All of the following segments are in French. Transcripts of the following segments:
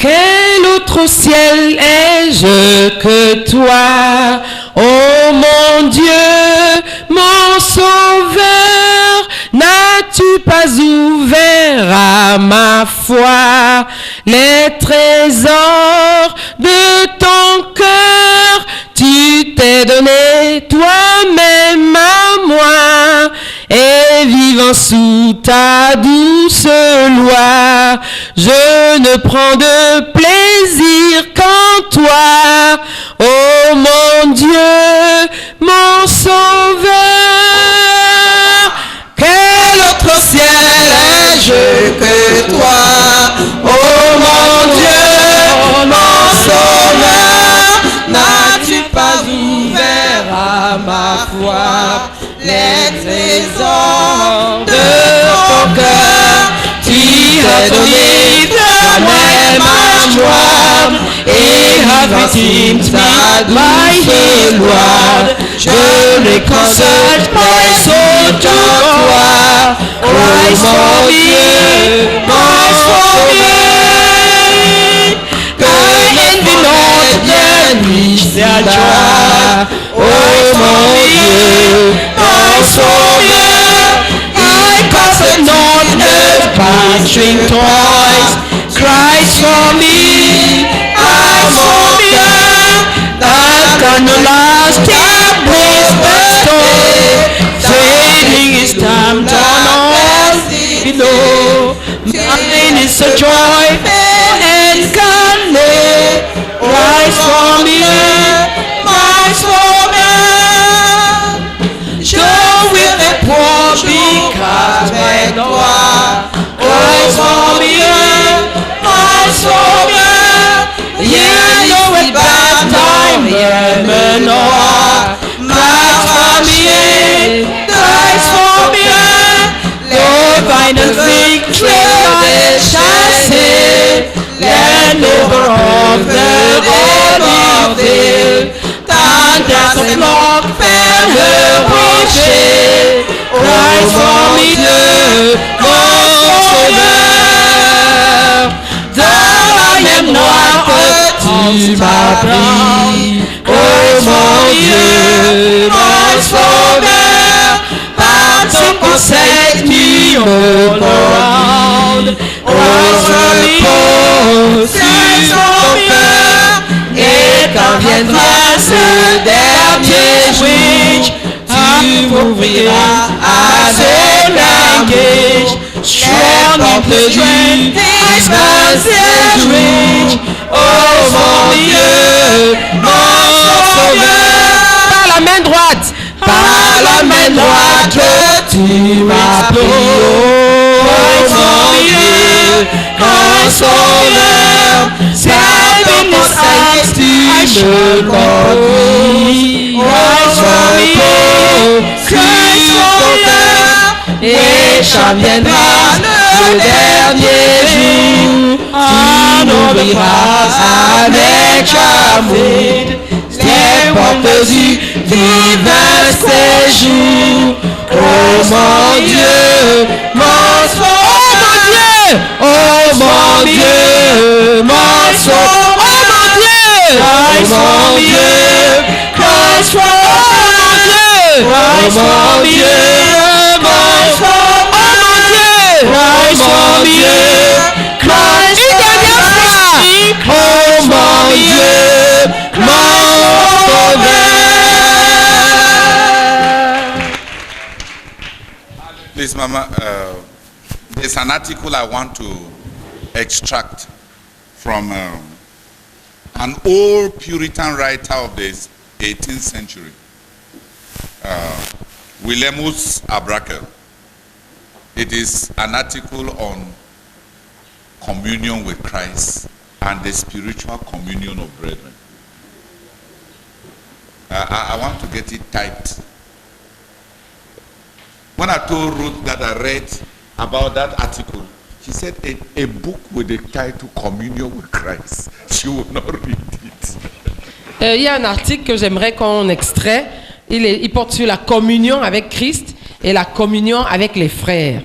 Quel autre ciel ai-je que toi, ô mon Dieu, mon Sauveur? N'as-tu pas ouvert à ma foi les trésors de ton cœur? Tu t'es donné toi-même à moi, et vivant sous ta douce loi, je ne prends de plaisir qu'en toi, ô mon Dieu, mon Sauveur. Quel autre ciel ai-je que toi, ô mon Dieu, mon Sauveur? N'as-tu pas ouvert à ma foi les trésors de ton cœur? Tu as donné toi-même à moi, et have redeemed my Lord. Je ne console my soul to toi, Christ for me, my Sauveur. Que l'ennemi n'entre niche la joie, oh mon Dieu, mon Sauveur. I pass not the passing twice, Christ for me, my Savior. That can last is bestowed, fading is time turn on below. Mine is a joy and kindness, Christ for me, my Savior. Je will the poor be cast by toi, Christ for me, my Savior. Yeah, you will bad time, yeah, Manoah, my family, Christ for me. Lord, final victory, they shall say, land over of the Elohim, thunders of Lord, fell worship, Christ for me, mon Sauveur. Dans la mémoire que tu m'as pris, oh mon Dieu, mon Sauveur, par ton conseil tu me around, oh repose sur ton cœur, et quand viendra ce dernier jour, tu m'ouvriras à ce langage. Strong in the dream, His mercy reach. Oh mon Dieu, mon Sauveur. Par la main droite, par la main droite que tu m'as pris. Oh mon Dieu, mon Sauveur. C'est dans ton sein tu me conduis. Christ for me, Christ for me. Et quand viendra le dernier jour, tu n'oublieras avec amour les portes du divin séjour. Oh mon Dieu, mon Sauveur. Oh mon Dieu, mon Sauveur. Oh mon Dieu, Christ for me. Oh mon Dieu, Christ mon Dieu, Christ, une dernière fois. Oh mon Dieu, mon Sauveur. Please, Mama, there's an article I want to extract from an old Puritan writer of the 18th century, Williamus Abrakel. It is an article on communion with Christ and the spiritual communion of brethren. I want to get it typed. When I told Ruth that I read about that article, she said a book with the title Communion with Christ. She will not read it. Il y a un article que j'aimerais qu'on extrait. Il porte sur la communion avec Christ et la communion avec les frères.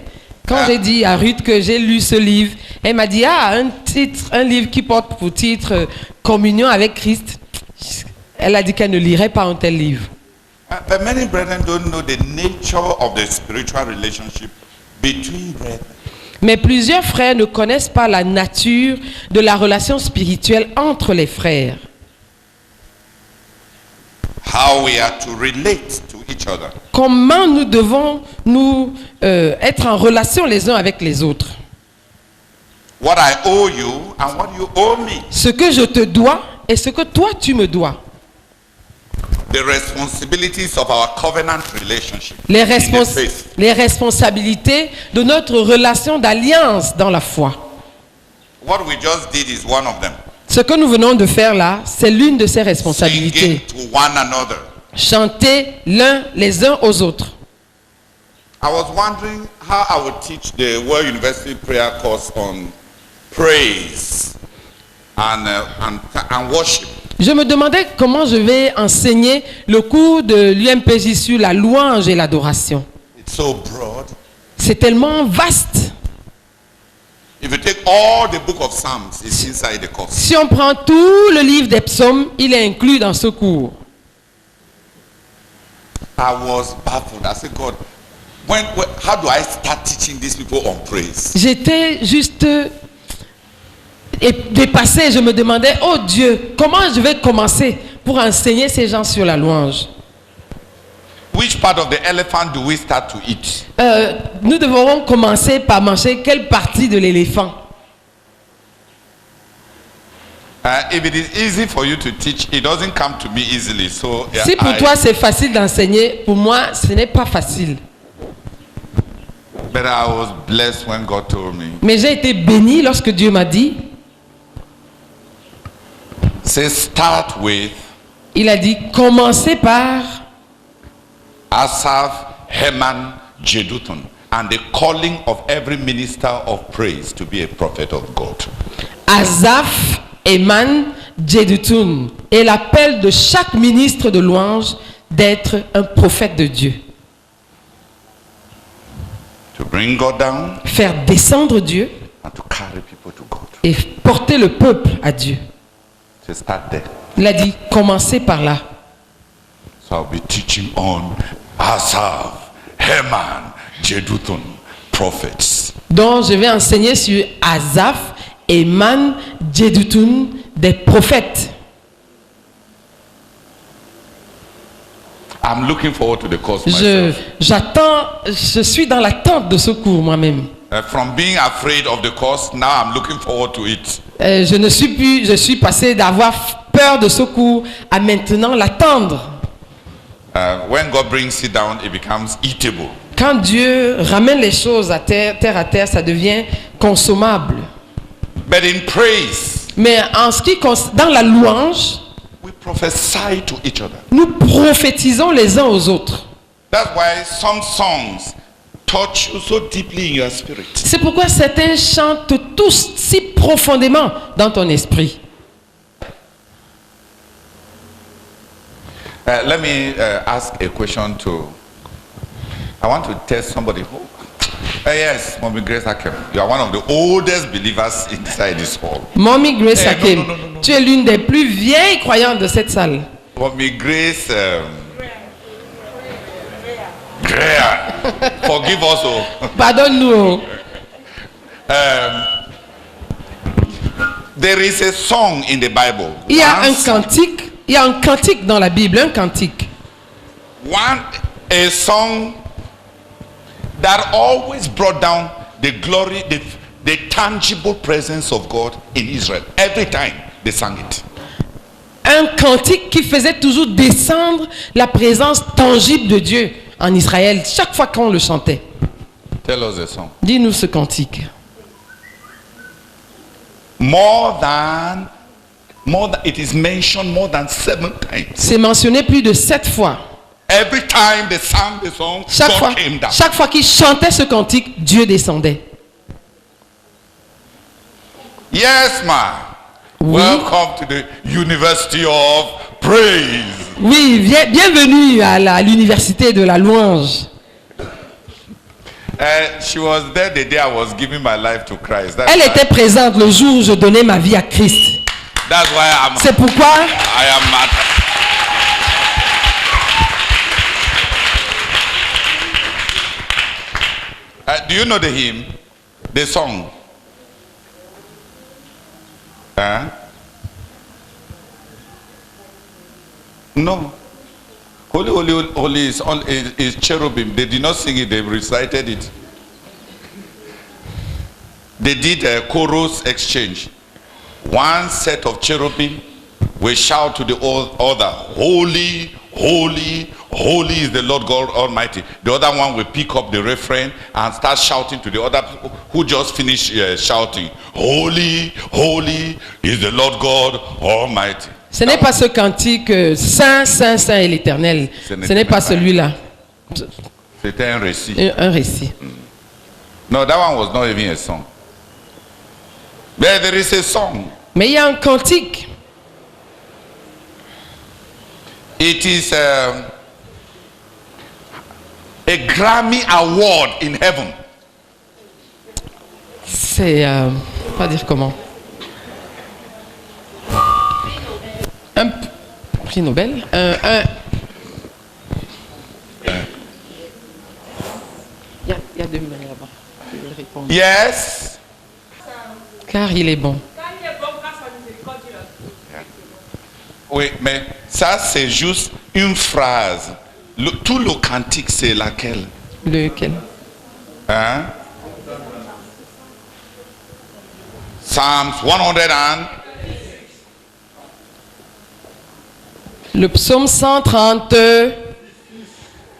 Quand j'ai dit à Ruth que j'ai lu ce livre, elle m'a dit, un livre qui porte pour titre Communion avec Christ. Elle a dit qu'elle ne lirait pas un tel livre. But many brethren don't know the nature of the spiritual relationship between brethren. Mais plusieurs frères ne connaissent pas la nature de la relation spirituelle entre les frères. How we are to relate to each other. Comment nous devons être en relation les uns avec les autres. What I owe you and what you owe me. Ce que je te dois et ce que toi tu me dois. The responsibilities of our covenant relationship. Les in the faith. responsabilités de notre relation d'alliance dans la foi. What we just did is one of them. Ce que nous venons de faire là, c'est l'une de ces responsabilités. Singing to one another. Chanter les uns aux autres. I was wondering how I would teach the World University prayer course on praise and worship. Je me demandais comment je vais enseigner le cours de l'UMPJ sur la louange et l'adoration. It's so broad. C'est tellement vaste. If you take all the book of Psalms, it's inside the course. Si on prend tout le livre des psaumes, il est inclus dans ce cours. I was baffled. I said, God, how do I start teaching these people on praise? J'étais juste dépassé. Je me demandais, oh Dieu, comment je vais commencer pour enseigner ces gens sur la louange? Which part of the elephant do we start to eat? Nous devrons commencer par manger quelle partie de l'éléphant? If it is easy for you to teach, it doesn't come to me easily. So Si pour toi c'est facile d'enseigner, pour moi ce n'est pas facile. But I was blessed when God told me. Mais j'ai été béni lorsque Dieu m'a dit. Say start with. Il a dit commencez par Asaph, Heman, Jeduthun, and the calling of every minister of praise to be a prophet of God. Asaph, Heman, Jeduthun et l'appel de chaque ministre de louange d'être un prophète de Dieu. To bring God down. Faire descendre Dieu And to carry people to God. et porter le peuple à Dieu. So start there. Il a dit commencez par là. So I'll be teaching on Asaph, Heman, Jeduthun, prophets. Donc je vais enseigner sur Asaph, Heman, Jeduthun, des prophètes. I'm looking forward to the course myself. Je suis dans l'attente de ce cours moi-même. From being afraid of the course, now I'm looking forward to it. Je suis passé d'avoir peur de ce cours à maintenant l'attendre. When God brings it down, it becomes eatable. Quand Dieu ramène les choses à terre à terre, ça devient consommable. But in praise, Mais en ce qui concerne dans la louange, we prophesy to each other. nous prophétisons les uns aux autres. That's why some songs touch you so deeply in your spirit. C'est pourquoi certains chantent tous si profondément dans ton esprit. Let me ask a question I want to test somebody. Yes, Mommy Grace Hakem. You are one of the oldest believers inside this hall. Mommy Grace Hakem, no. tu es l'une des plus vieilles croyantes de cette salle. Mommy Grace Greer. Forgive us all. Pardonne-nous. There is a song in the Bible. Il y a un cantique dans la Bible, un cantique. A song that always brought down the glory, the tangible presence of God in Israel. Every time they sang it. Un cantique qui faisait toujours descendre la présence tangible de Dieu en Israël chaque fois qu'on le chantait. Tell us the song. Dis-nous ce cantique. It is mentioned more than 7 times. C'est mentionné plus de 7 fois. Every time they sang the song, God came down. Chaque fois qu'ils chantaient ce cantique, Dieu descendait. Yes, ma. Oui. Welcome to the University of Praise. Oui, bienvenue à l'université de la louange. She was there the day I was giving my life to Christ. Elle était présente le jour où je donnais ma vie à Christ. That's why C'est pourquoi I am mad. Do you know the hymn? The song? No. Holy, holy, holy is cherubim. They did not sing it, they recited it. They did a chorus exchange. One set of cherubim will shout to the other, holy, holy, holy is the Lord God Almighty. The other one will pick up the refrain and start shouting to the other people who just finished shouting, holy, holy is the Lord God Almighty. Ce n'est pas ce cantique Saint, Saint, Saint est l'Éternel. Ce n'est pas celui-là. C'était un récit. Un récit. No, that one was not even a song. But there is a song. Mais il y a un cantique. It is a Grammy award in heaven. C'est pas dire comment. Un prix Nobel. Il y a 2 millions là-bas. Je vais répondre. Yes. Car il est bon. Oui, mais ça c'est juste une phrase. Tout le cantique c'est laquelle? Lequel? Hein? Psalms 100 and... Le psaume 130.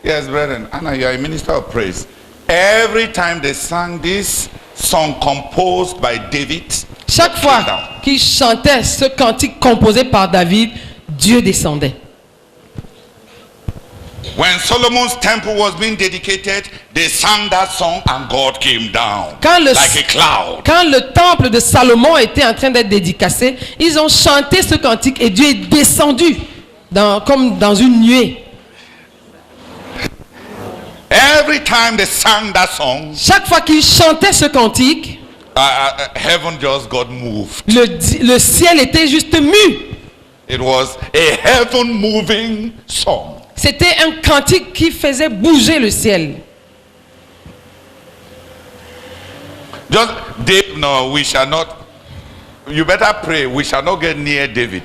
Yes, brethren. Anna, you are a minister of praise. Every time they sang this song composed by David, chaque fois qu'il chantait ce cantique composé par David, Dieu descendait. When Solomon's temple was being dedicated, they sang that song and God came down like a cloud. Quand le temple de Salomon était en train d'être dédicacé, ils ont chanté ce cantique et Dieu est descendu comme dans une nuée. Every time they sang that song, chaque fois qu'ils chantaient ce cantique, heaven just got moved. Le ciel était juste mu. It was a heaven moving song. C'était un cantique qui faisait bouger le ciel. Just Dave, no, we shall not. You better pray. We shall not get near David.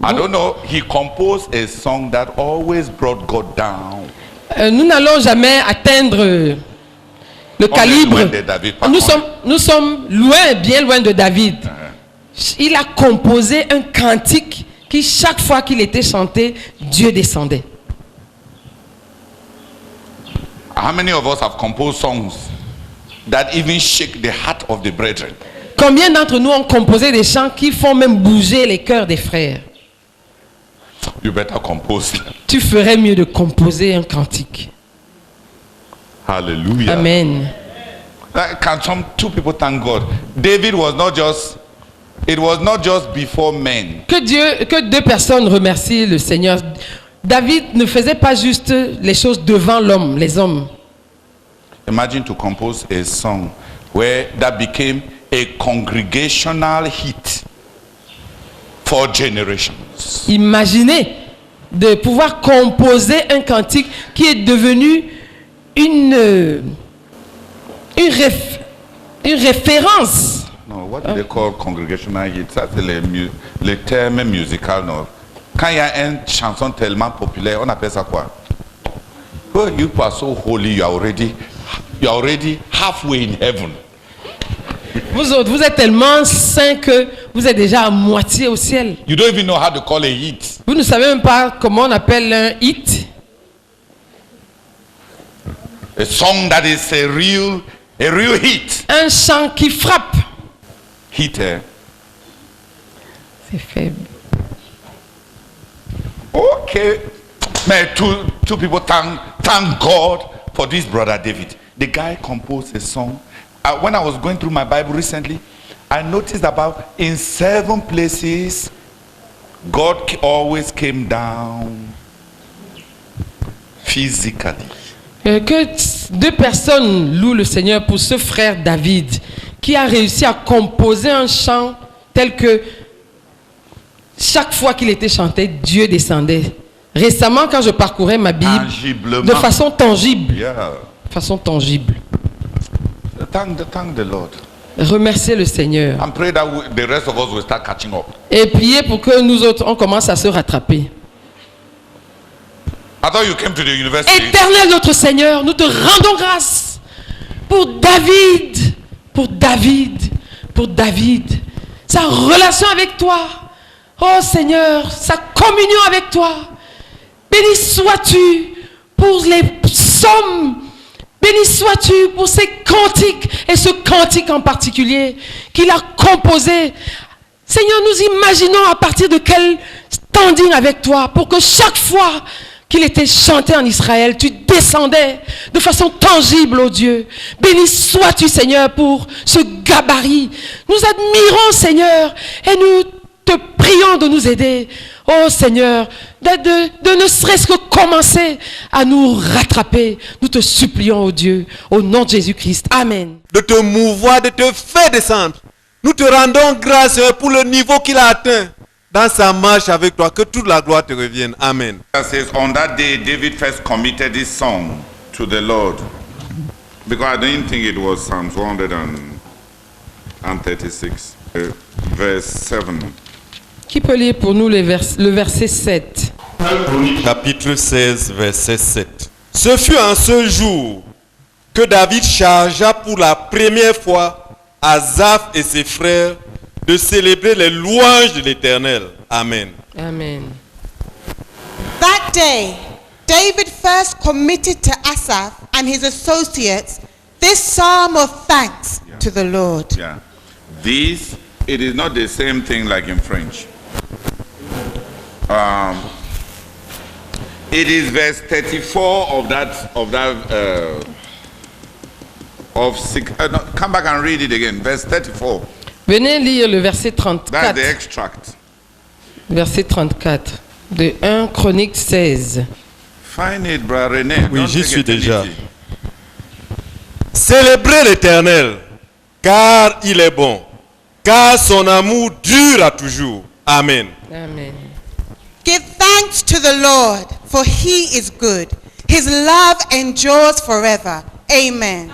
I don't know. He composed a song that always brought God down. Nous n'allons jamais atteindre le calibre. Nous sommes loin, bien loin de David. Il a composé un cantique qui, chaque fois qu'il était chanté, Dieu descendait. How many of us have composed songs that even shake the heart of the brethren? Combien d'entre nous ont composé des chants qui font même bouger les cœurs des frères? You better compose. Tu ferais mieux de composer un cantique. Hallelujah. Amen. Can two people thank God? David was not just. It was not just before men. Que 2 personnes remercient le Seigneur. David ne faisait pas juste les choses devant l'homme, les hommes. Imagine to compose a song where that became a congregational hit for generations. Imaginez de pouvoir composer un cantique qui est devenu une référence. No, what do they call congregational hits? Ça c'est les termes musicaux. No. Quand il y a une chanson tellement populaire, on appelle ça quoi? Oh, you are so holy, you are already halfway in heaven. Vous autres, vous êtes tellement saints que vous êtes déjà à moitié au ciel. You don't even know how to call a hit. Vous ne savez même pas comment on appelle un hit. A song that is a real hit. Un chant qui frappe. Hit. C'est faible. Okay. May two people thank God for this brother David. The guy composed a song. When I was going through my Bible recently, I noticed about in 7 places, God always came down physically. Que deux personnes louent le Seigneur pour ce frère David qui a réussi à composer un chant tel que chaque fois qu'il était chanté, Dieu descendait. Récemment, quand je parcourais ma Bible, de façon tangible, Thank the Lord. remercier le Seigneur. And pray that the rest of us will start catching up. Et prier pour que nous autres, on commence à se rattraper. I thought you came to the university. Éternel notre Seigneur, nous te rendons grâce pour David, sa relation avec toi. Oh Seigneur, sa communion avec toi. Béni sois-tu pour les psaumes. Béni sois-tu pour ces cantiques et ce cantique en particulier qu'il a composé. Seigneur, nous imaginons à partir de quel standing avec toi pour que chaque fois qu'il était chanté en Israël, tu descendais de façon tangible, oh Dieu. Béni sois-tu, Seigneur, pour ce gabarit. Nous admirons, Seigneur, et nous te prions de nous aider, oh Seigneur, de ne serait-ce que commencer à nous rattraper. Nous te supplions, oh Dieu, au nom de Jésus-Christ. Amen. De te mouvoir, de te faire descendre. Nous te rendons grâce, Seigneur, pour le niveau qu'il a atteint dans sa marche avec toi. Que toute la gloire te revienne. Amen. It says, on that day, David first committed this song to the Lord. Because I didn't think it was Psalm 136, verse 7. Qui peut lire pour nous le verset 7? Chapitre 16, verset 7. Ce fut en ce jour que David chargea pour la première fois Asaph et ses frères de célébrer les louanges de l'Éternel. Amen. Amen. That day, David first committed to Asaph and his associates this psalm of thanks to the Lord. Yeah. This, it is not the same thing like in French. It is verse 34 no, come back and read it again. Verse 34. Venez lire le verset 34. That's the extract. Verset 34 de 1 Chronique 16. Find it, brother René. Oui, Don't j'y take suis it déjà. easy. Célébrez l'Éternel, car il est bon, car son amour dure à toujours. Amen. Amen. Give thanks to the Lord, for he is good. His love endures forever. Amen.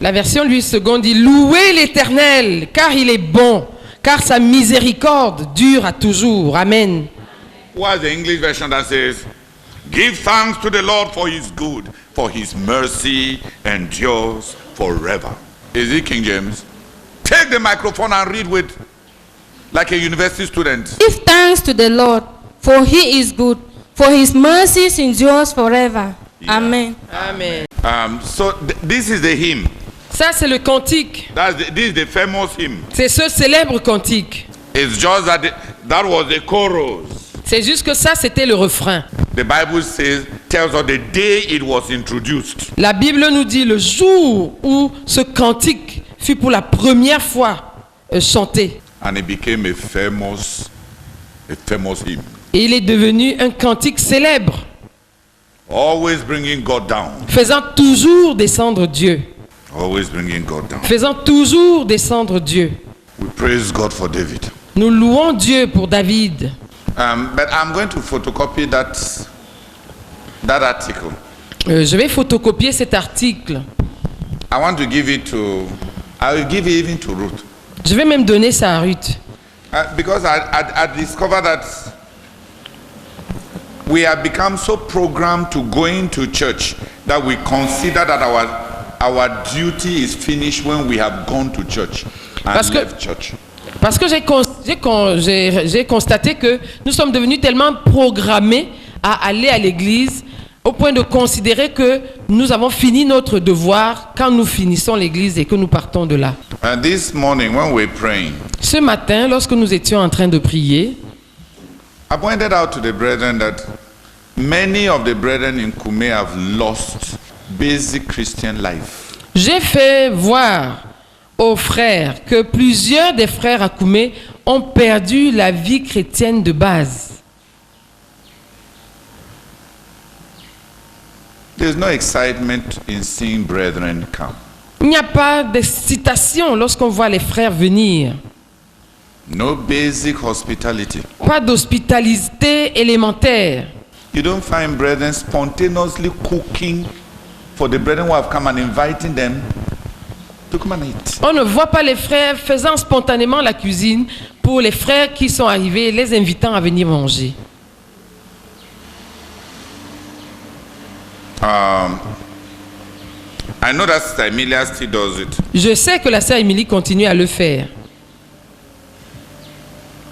La version Louis II dit: louez l'Éternel, car il est bon, car sa miséricorde dure à toujours. Amen. What's the English version that says, give thanks to the Lord for his good, for his mercy endures forever? Is it King James? Take the microphone and read with like a university student. Give thanks to the Lord, for he is good, for his mercies endures forever. Yeah. Amen. Amen. So this is the hymn. Ça, c'est le cantique. This is the famous hymn. C'est ce célèbre cantique. It's just that that was the chorus. C'est juste que ça, c'était le refrain. The Bible tells us the day it was introduced. La Bible nous dit le jour où ce cantique fut pour la première fois chanté. And it became a famous hymn. Et il est devenu un cantique célèbre, Always bringing God down. faisant toujours descendre Dieu. Always bringing God down. Faisant toujours descendre Dieu. We praise God for David. Nous louons Dieu pour David. But I'm going to photocopy that article. Je vais photocopier cet article. I want to give it to, I will give it even to Ruth. Je vais même donner ça à Ruth. Because I discovered that we have become so programmed to going to church that we consider that our duty is finished when we have gone to church and left church. Parce que j'ai constaté que nous sommes devenus tellement programmés à aller à l'église au point de considérer que nous avons fini notre devoir quand nous finissons l'église et que nous partons de là. And this morning when we're praying, Ce matin, lorsque nous étions en train de prier, I pointed out to the brethren that many of the brethren in Kume have lost basic Christian life. j'ai fait voir aux frères que plusieurs des frères à Koumé ont perdu la vie chrétienne de base. There's no excitement in seeing brethren come. Il n'y a pas d'excitation lorsqu'on voit les frères venir. No basic hospitality. Pas d'hospitalité élémentaire. You don't find brethren spontaneously cooking for the brethren who have come and inviting them to come and eat. On ne voit pas les frères faisant spontanément la cuisine pour les frères qui sont arrivés, les invitant à venir manger. I know that Sister Emilia still does it. Je sais que la sœur Émilie continue à le faire.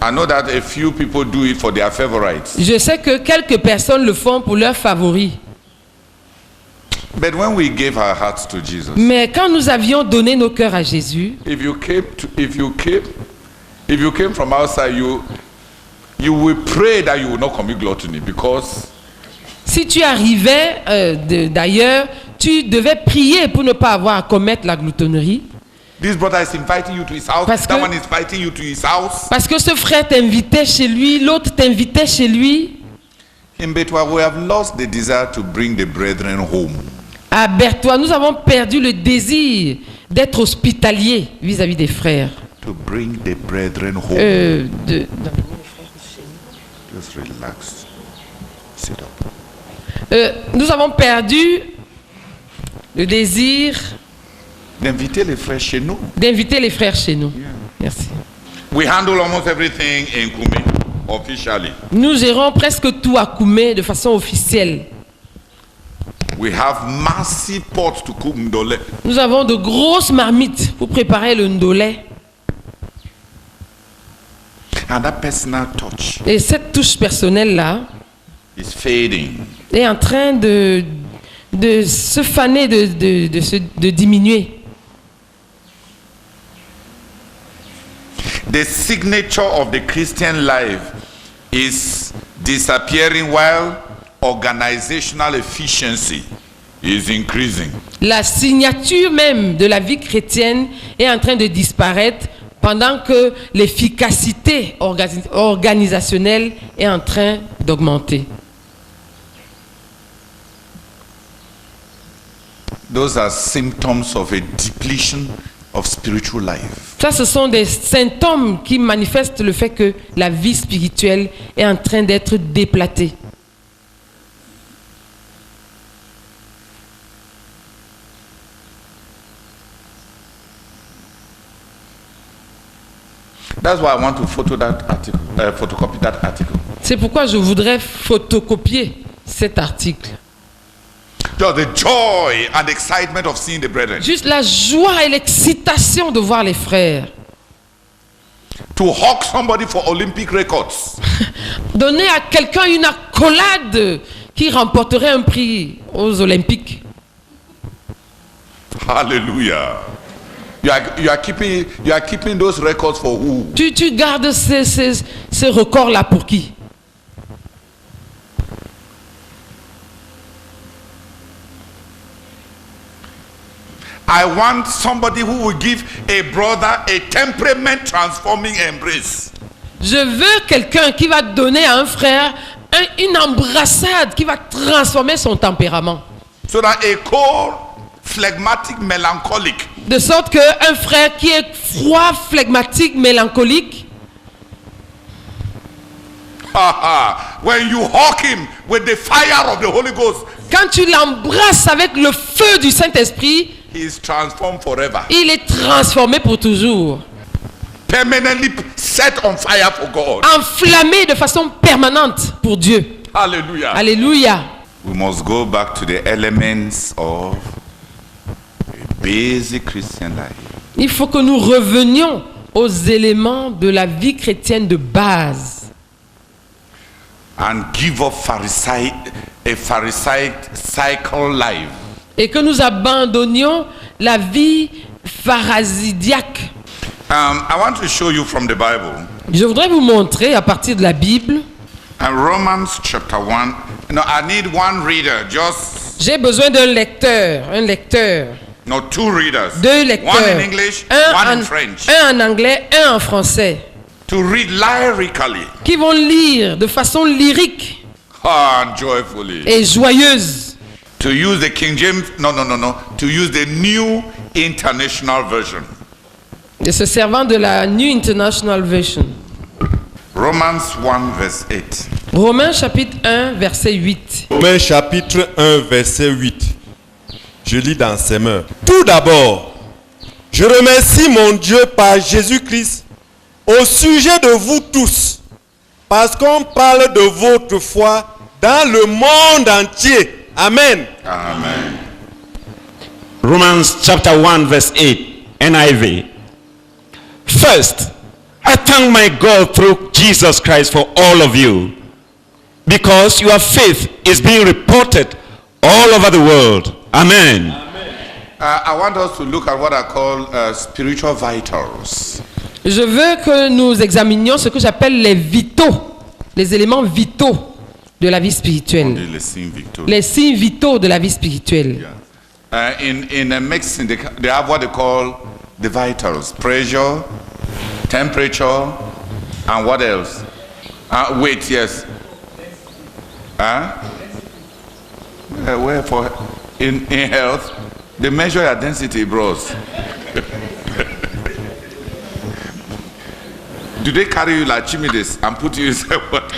I know that a few people do it for their favorites. Je sais que quelques personnes le font pour leurs favoris. But when we gave our hearts to Jesus, Mais quand nous avions donné nos cœurs à Jésus, if you came from outside, you will pray that you will not commit gluttony, because si tu arrivais d'ailleurs, tu devais prier pour ne pas avoir à commettre la gloutonnerie. this brother is inviting you to his house, Parce that que- one is inviting you to his house. Parce que ce frère t'invitait chez lui, l'autre t'invitait chez lui. In Betwa, we have lost the desire to bring the brethren home. À Berthois, nous avons perdu le désir d'être hospitalier vis-à-vis des frères. To bring the brethren home. Just relax. Sit up. Nous avons perdu le désir D'inviter les frères chez nous. d'inviter les frères chez nous. Merci. We handle almost everything in Kume officially. Nous gérons presque tout à Koumé de façon officielle. We have massive pots to cook ndole. Nous avons de grosses marmites pour préparer le ndolé. And that personal touch Et cette touche personnelle-là is fading. est en train de se faner, de diminuer. The signature of the Christian life is disappearing while organizational efficiency is increasing. La signature même de la vie chrétienne est en train de disparaître pendant que l'efficacité organisationnelle est en train d'augmenter. Those are symptoms of a depletion of spiritual life. Ça, ce sont des symptômes qui manifestent le fait que la vie spirituelle est en train d'être déplatée. That's why I want to photocopy that article. C'est pourquoi je voudrais photocopier cet article. Just the joy and excitement of seeing the brethren. Juste la joie et l'excitation de voir les frères. To hawk somebody for Olympic records. Donner à quelqu'un une accolade qui remporterait un prix aux Olympiques. Hallelujah. You are keeping those records for who? Tu gardes ces records-là pour qui? I want somebody who will give a brother a temperament transforming embrace. Je veux quelqu'un qui va donner à un frère une embrassade qui va transformer son tempérament. So that a cold, phlegmatic, melancholic De sorte qu'un frère qui est froid, phlegmatique, mélancolique, when you hawk him with the fire of the Holy Ghost, quand tu l'embrasses avec le feu du Saint-Esprit, he is transformed forever. il est transformé pour toujours. Permanently set on fire for God. Enflammé de façon permanente pour Dieu. Hallelujah. Alléluia. We must go back to the elements of a basic Christian life. Il faut que nous revenions aux éléments de la vie chrétienne de base. And give up a Pharisaic cycle life. Et que nous abandonnions la vie pharasidiaque. I want to show you from the Bible. Je voudrais vous montrer à partir de la Bible. And Romans chapter 1. I need one reader. J'ai besoin d'un lecteur, No, two readers. deux lecteurs. One in English, one in French. Un en anglais, un en français. To read lyrically. Qui vont lire de façon lyrique And joyfully. et joyeuse. To use the King James, no. To use the New International Version. Et se servant de la New International Version. Romans 1 verse 8. Romains chapitre 1 verset 8. Romains chapitre 1 verset 8. Je lis dans ces mains. Tout d'abord, je remercie mon Dieu par Jésus-Christ au sujet de vous tous, parce qu'on parle de votre foi dans le monde entier. Amen. Amen. Romans chapter 1 verse 8, NIV. First, I thank my God through Jesus Christ for all of you, because your faith is being reported all over the world. Amen. I want us to look at what I call spiritual vitals. Je veux que nous examinions ce que j'appelle les vitaux, les éléments vitaux de la vie spirituelle. Les signes vitaux de la vie spirituelle. In a medicine, they have what they call the vitals: pressure, temperature, and what else? Weight, yes. Where for in health, they measure your density, bros. Do they carry you like chimneys and put you inside water?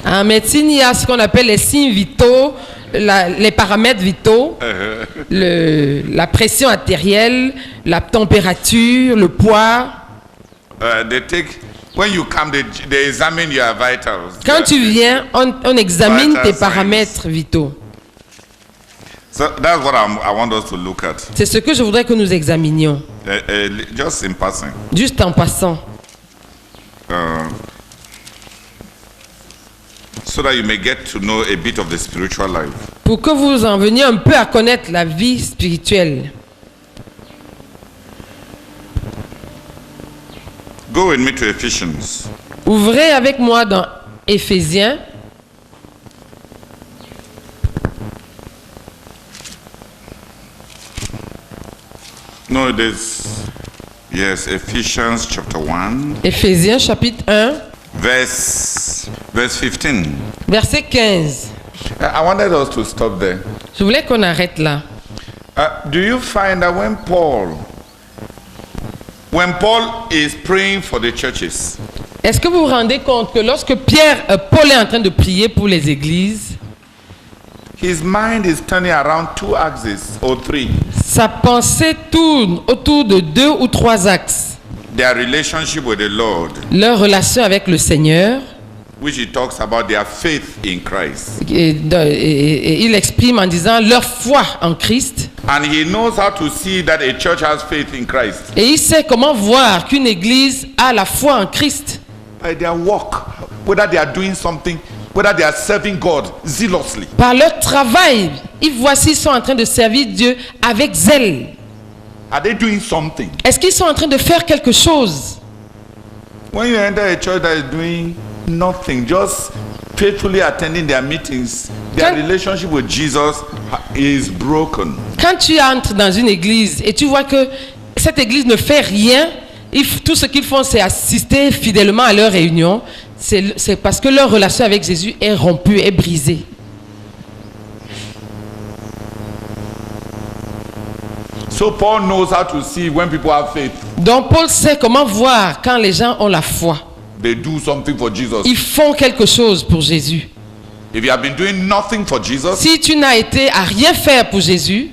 En médecine, il y a ce qu'on appelle les signes vitaux, les paramètres vitaux, la pression artérielle, la température, le poids. When you come, they examine your vitals. Quand tu viens, on examine tes paramètres vitaux. So that's what I want us to look at. C'est ce que je voudrais que nous examinions. Just in passing. Juste en passant. So that you may get to know a bit of the spiritual life. Pour que vous en veniez un peu à connaître la vie spirituelle. Go with me to Ephesians. Ouvrez avec moi dans Éphésiens. No, it is. Yes, Ephesians chapter 1. Éphésiens chapitre 1. Verse 15. Verset 15. I wanted us to stop there. Je voulais qu'on arrête là. Do you find that when Paul is praying for the churches, est-ce que vous vous rendez compte que lorsque Paul est en train de prier pour les églises, his mind is turning around 2 axes or 3. Sa pensée tourne autour de 2 ou 3 axes. Their relationship with the Lord, leur relation avec le Seigneur, which he talks about their faith in Christ. Et il exprime en disant leur foi en Christ. And he knows how to see that a church has faith in Christ. Et il sait comment voir qu'une église a la foi en Christ. By their work, whether they are doing something, whether they are serving God zealously. Par leur travail, ils voient s'ils sont en train de servir Dieu avec zèle. Are they doing something? Est-ce qu'ils sont en train de faire quelque chose? When you enter a church that is doing nothing, just faithfully attending their meetings, their relationship with Jesus is broken. Quand tu entres dans une église et tu vois que cette église ne fait rien, tout ce qu'ils font c'est assister fidèlement à leurs réunions, c'est parce que leur relation avec Jésus est rompue, est brisée. So Paul knows how to see when people have faith. Donc Paul sait comment voir quand les gens ont la foi. They do something for Jesus. Ils font quelque chose pour Jésus. If you have been doing nothing for Jesus, si tu n'as été à rien faire pour Jésus,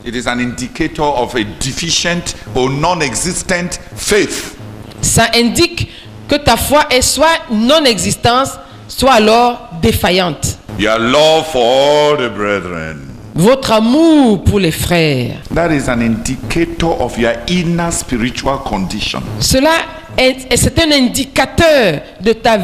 it is an indicator of a deficient or non-existent faith. Ça indique que ta foi est soit non existante, soit alors défaillante. Your love for all the brethren. Votre amour pour les frères. That is an indicator of your inner spiritual condition. C'est un indicateur de ta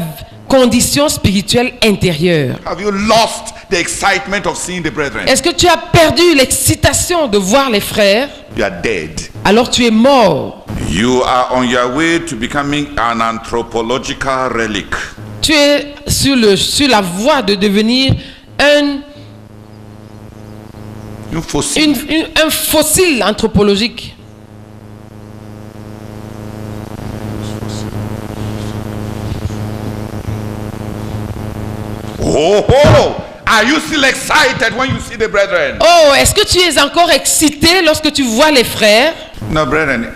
condition spirituelle intérieure. Have you lost the excitement of seeing the brethren? Est-ce que tu as perdu l'excitation de voir les frères? You are dead. Alors tu es mort. You are on your way to becoming an anthropological relic. Tu es sur la voie de devenir un fossile anthropologique. Oh, Are you still excited when you see the brethren? Oh, est-ce que tu es encore excité lorsque tu vois les frères? No, brethren,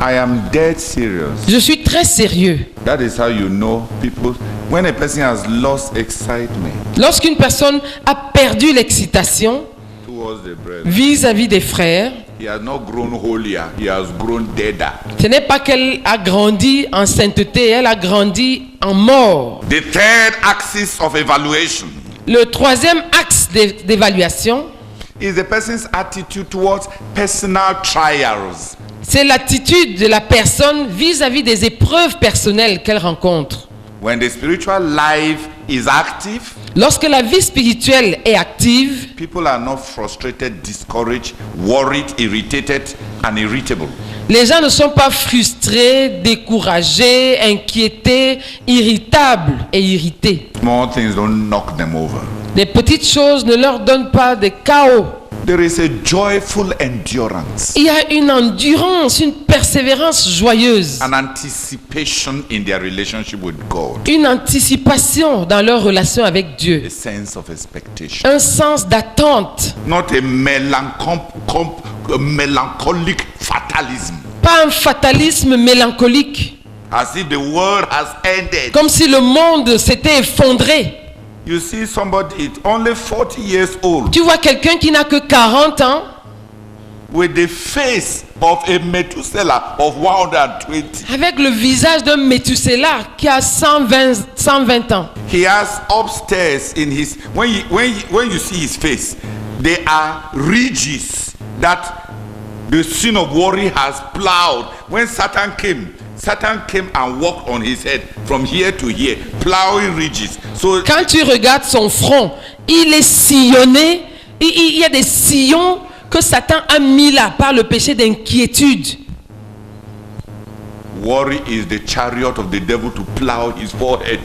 I am dead serious. Je suis très sérieux. That is how you know people. When a person has lost excitement Lorsqu'une personne a perdu l'excitation towards the brethren, vis-à-vis des frères, he has not grown holier, he has grown deader. ce n'est pas qu'elle a grandi en sainteté, elle a grandi en mort. The third axis of evaluation Le troisième axe d'évaluation, is the person's attitude towards personal trials. c'est l'attitude de la personne vis-à-vis des épreuves personnelles qu'elle rencontre. When the spiritual life is active, Lorsque la vie spirituelle est active, people are not frustrated, discouraged, worried, irritated, and irritable. les gens ne sont pas frustrés, découragés, inquiétés, irritables et irrités. Small things don't knock them over. Les petites choses ne leur donnent pas de chaos. There is a joyful endurance, Il y a une endurance, une persévérance joyeuse, an anticipation in their relationship with God, une anticipation dans leur relation avec Dieu, a sense of expectation, un sens d'attente, not a melancholic fatalism, pas un fatalisme mélancolique, as if the world has ended. comme si le monde s'était effondré. You see somebody only 40 years old Tu vois quelqu'un qui n'a que 40 ans with the face of a Methuselah of 120. avec le visage d'un Métusséla qui a 120 ans. He has upstairs in his when you see his face, there are ridges that the sin of worry has plowed. When Satan came and walked on his head from here to here, plowing ridges. So Quand tu regardes son front, il est sillonné. Il y a des sillons que Satan a mis là par le péché d'inquiétude. worry is the chariot of the devil to plow his forehead.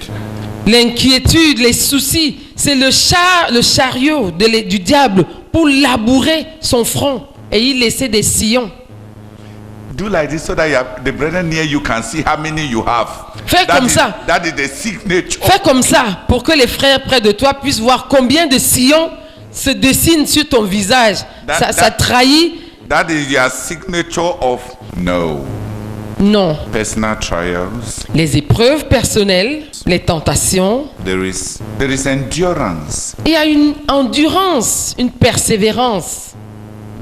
L'inquiétude, les soucis, c'est le chariot du diable pour labourer son front et y laisser des sillons. Do like this so that the brethren near you can see how many you have. Fais comme ça. That is the signature. Fais comme ça pour que les frères près de toi puissent voir combien de sillons se dessinent sur ton visage. Ça trahit. That is your signature of no. Non. Personal trials. Les épreuves personnelles, les tentations. There is endurance. Il y a une endurance, une persévérance.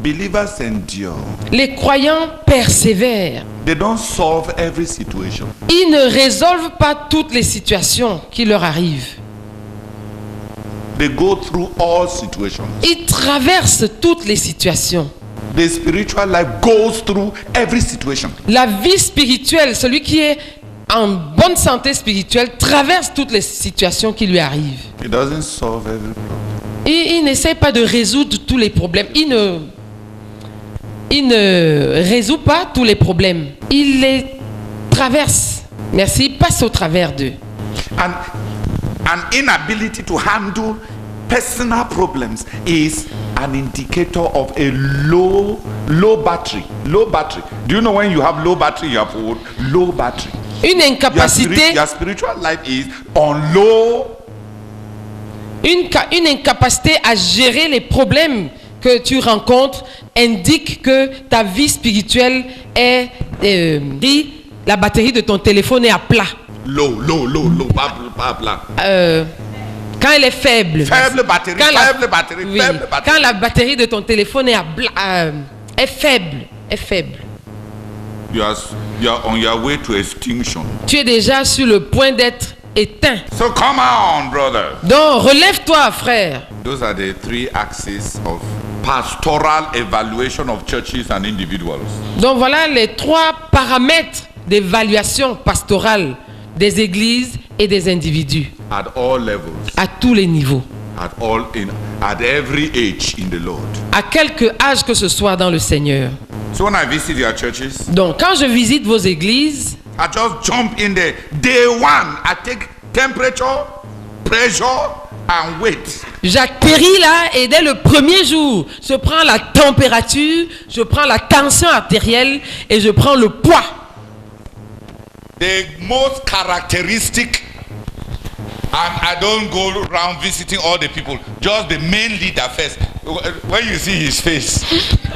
Believers endure. Les croyants persévèrent. They don't solve every situation. Ils ne résolvent pas toutes les situations qui leur arrivent. They go through all situations. Ils traversent toutes les situations. The spiritual life goes through every situation. La vie spirituelle, celui qui est en bonne santé spirituelle, traverse toutes les situations qui lui arrivent. It doesn't solve every problem. Il n'essaie pas de résoudre tous les problèmes. Il ne résout pas tous les problèmes. Il les traverse. Merci, il passe au travers d'eux. And an inability to handle personal problems is an indicator of a low battery. Low battery. Do you know when you have low battery, you have low battery? Une incapacité. Your spiritual life is on low. Une incapacité à gérer les problèmes que tu rencontres indique que ta vie spirituelle est la batterie de ton téléphone est à plat. Low, pas plat. Quand elle est faible. Faible batterie, faible batterie. Quand la batterie de ton téléphone est faible. You are on your way to extinction. Tu es déjà sur le point d'être éteint. So come on, brother. Donc relève-toi, frère. Those are the three axes of pastoral evaluation of churches and individuals. Donc voilà les trois paramètres d'évaluation pastorale des églises et des individus. At all levels. À tous les niveaux. At every age in the Lord. À quelque âge que ce soit dans le Seigneur. So when I visit your churches, donc quand je visite vos églises, I just jump in there. Day one, I take temperature, pressure, and weight. J'atterris là et dès le premier jour, je prends la température, je prends la tension artérielle et je prends le poids. The most characteristic And I don't go around visiting all the people. Just the main leader first. When you see his face.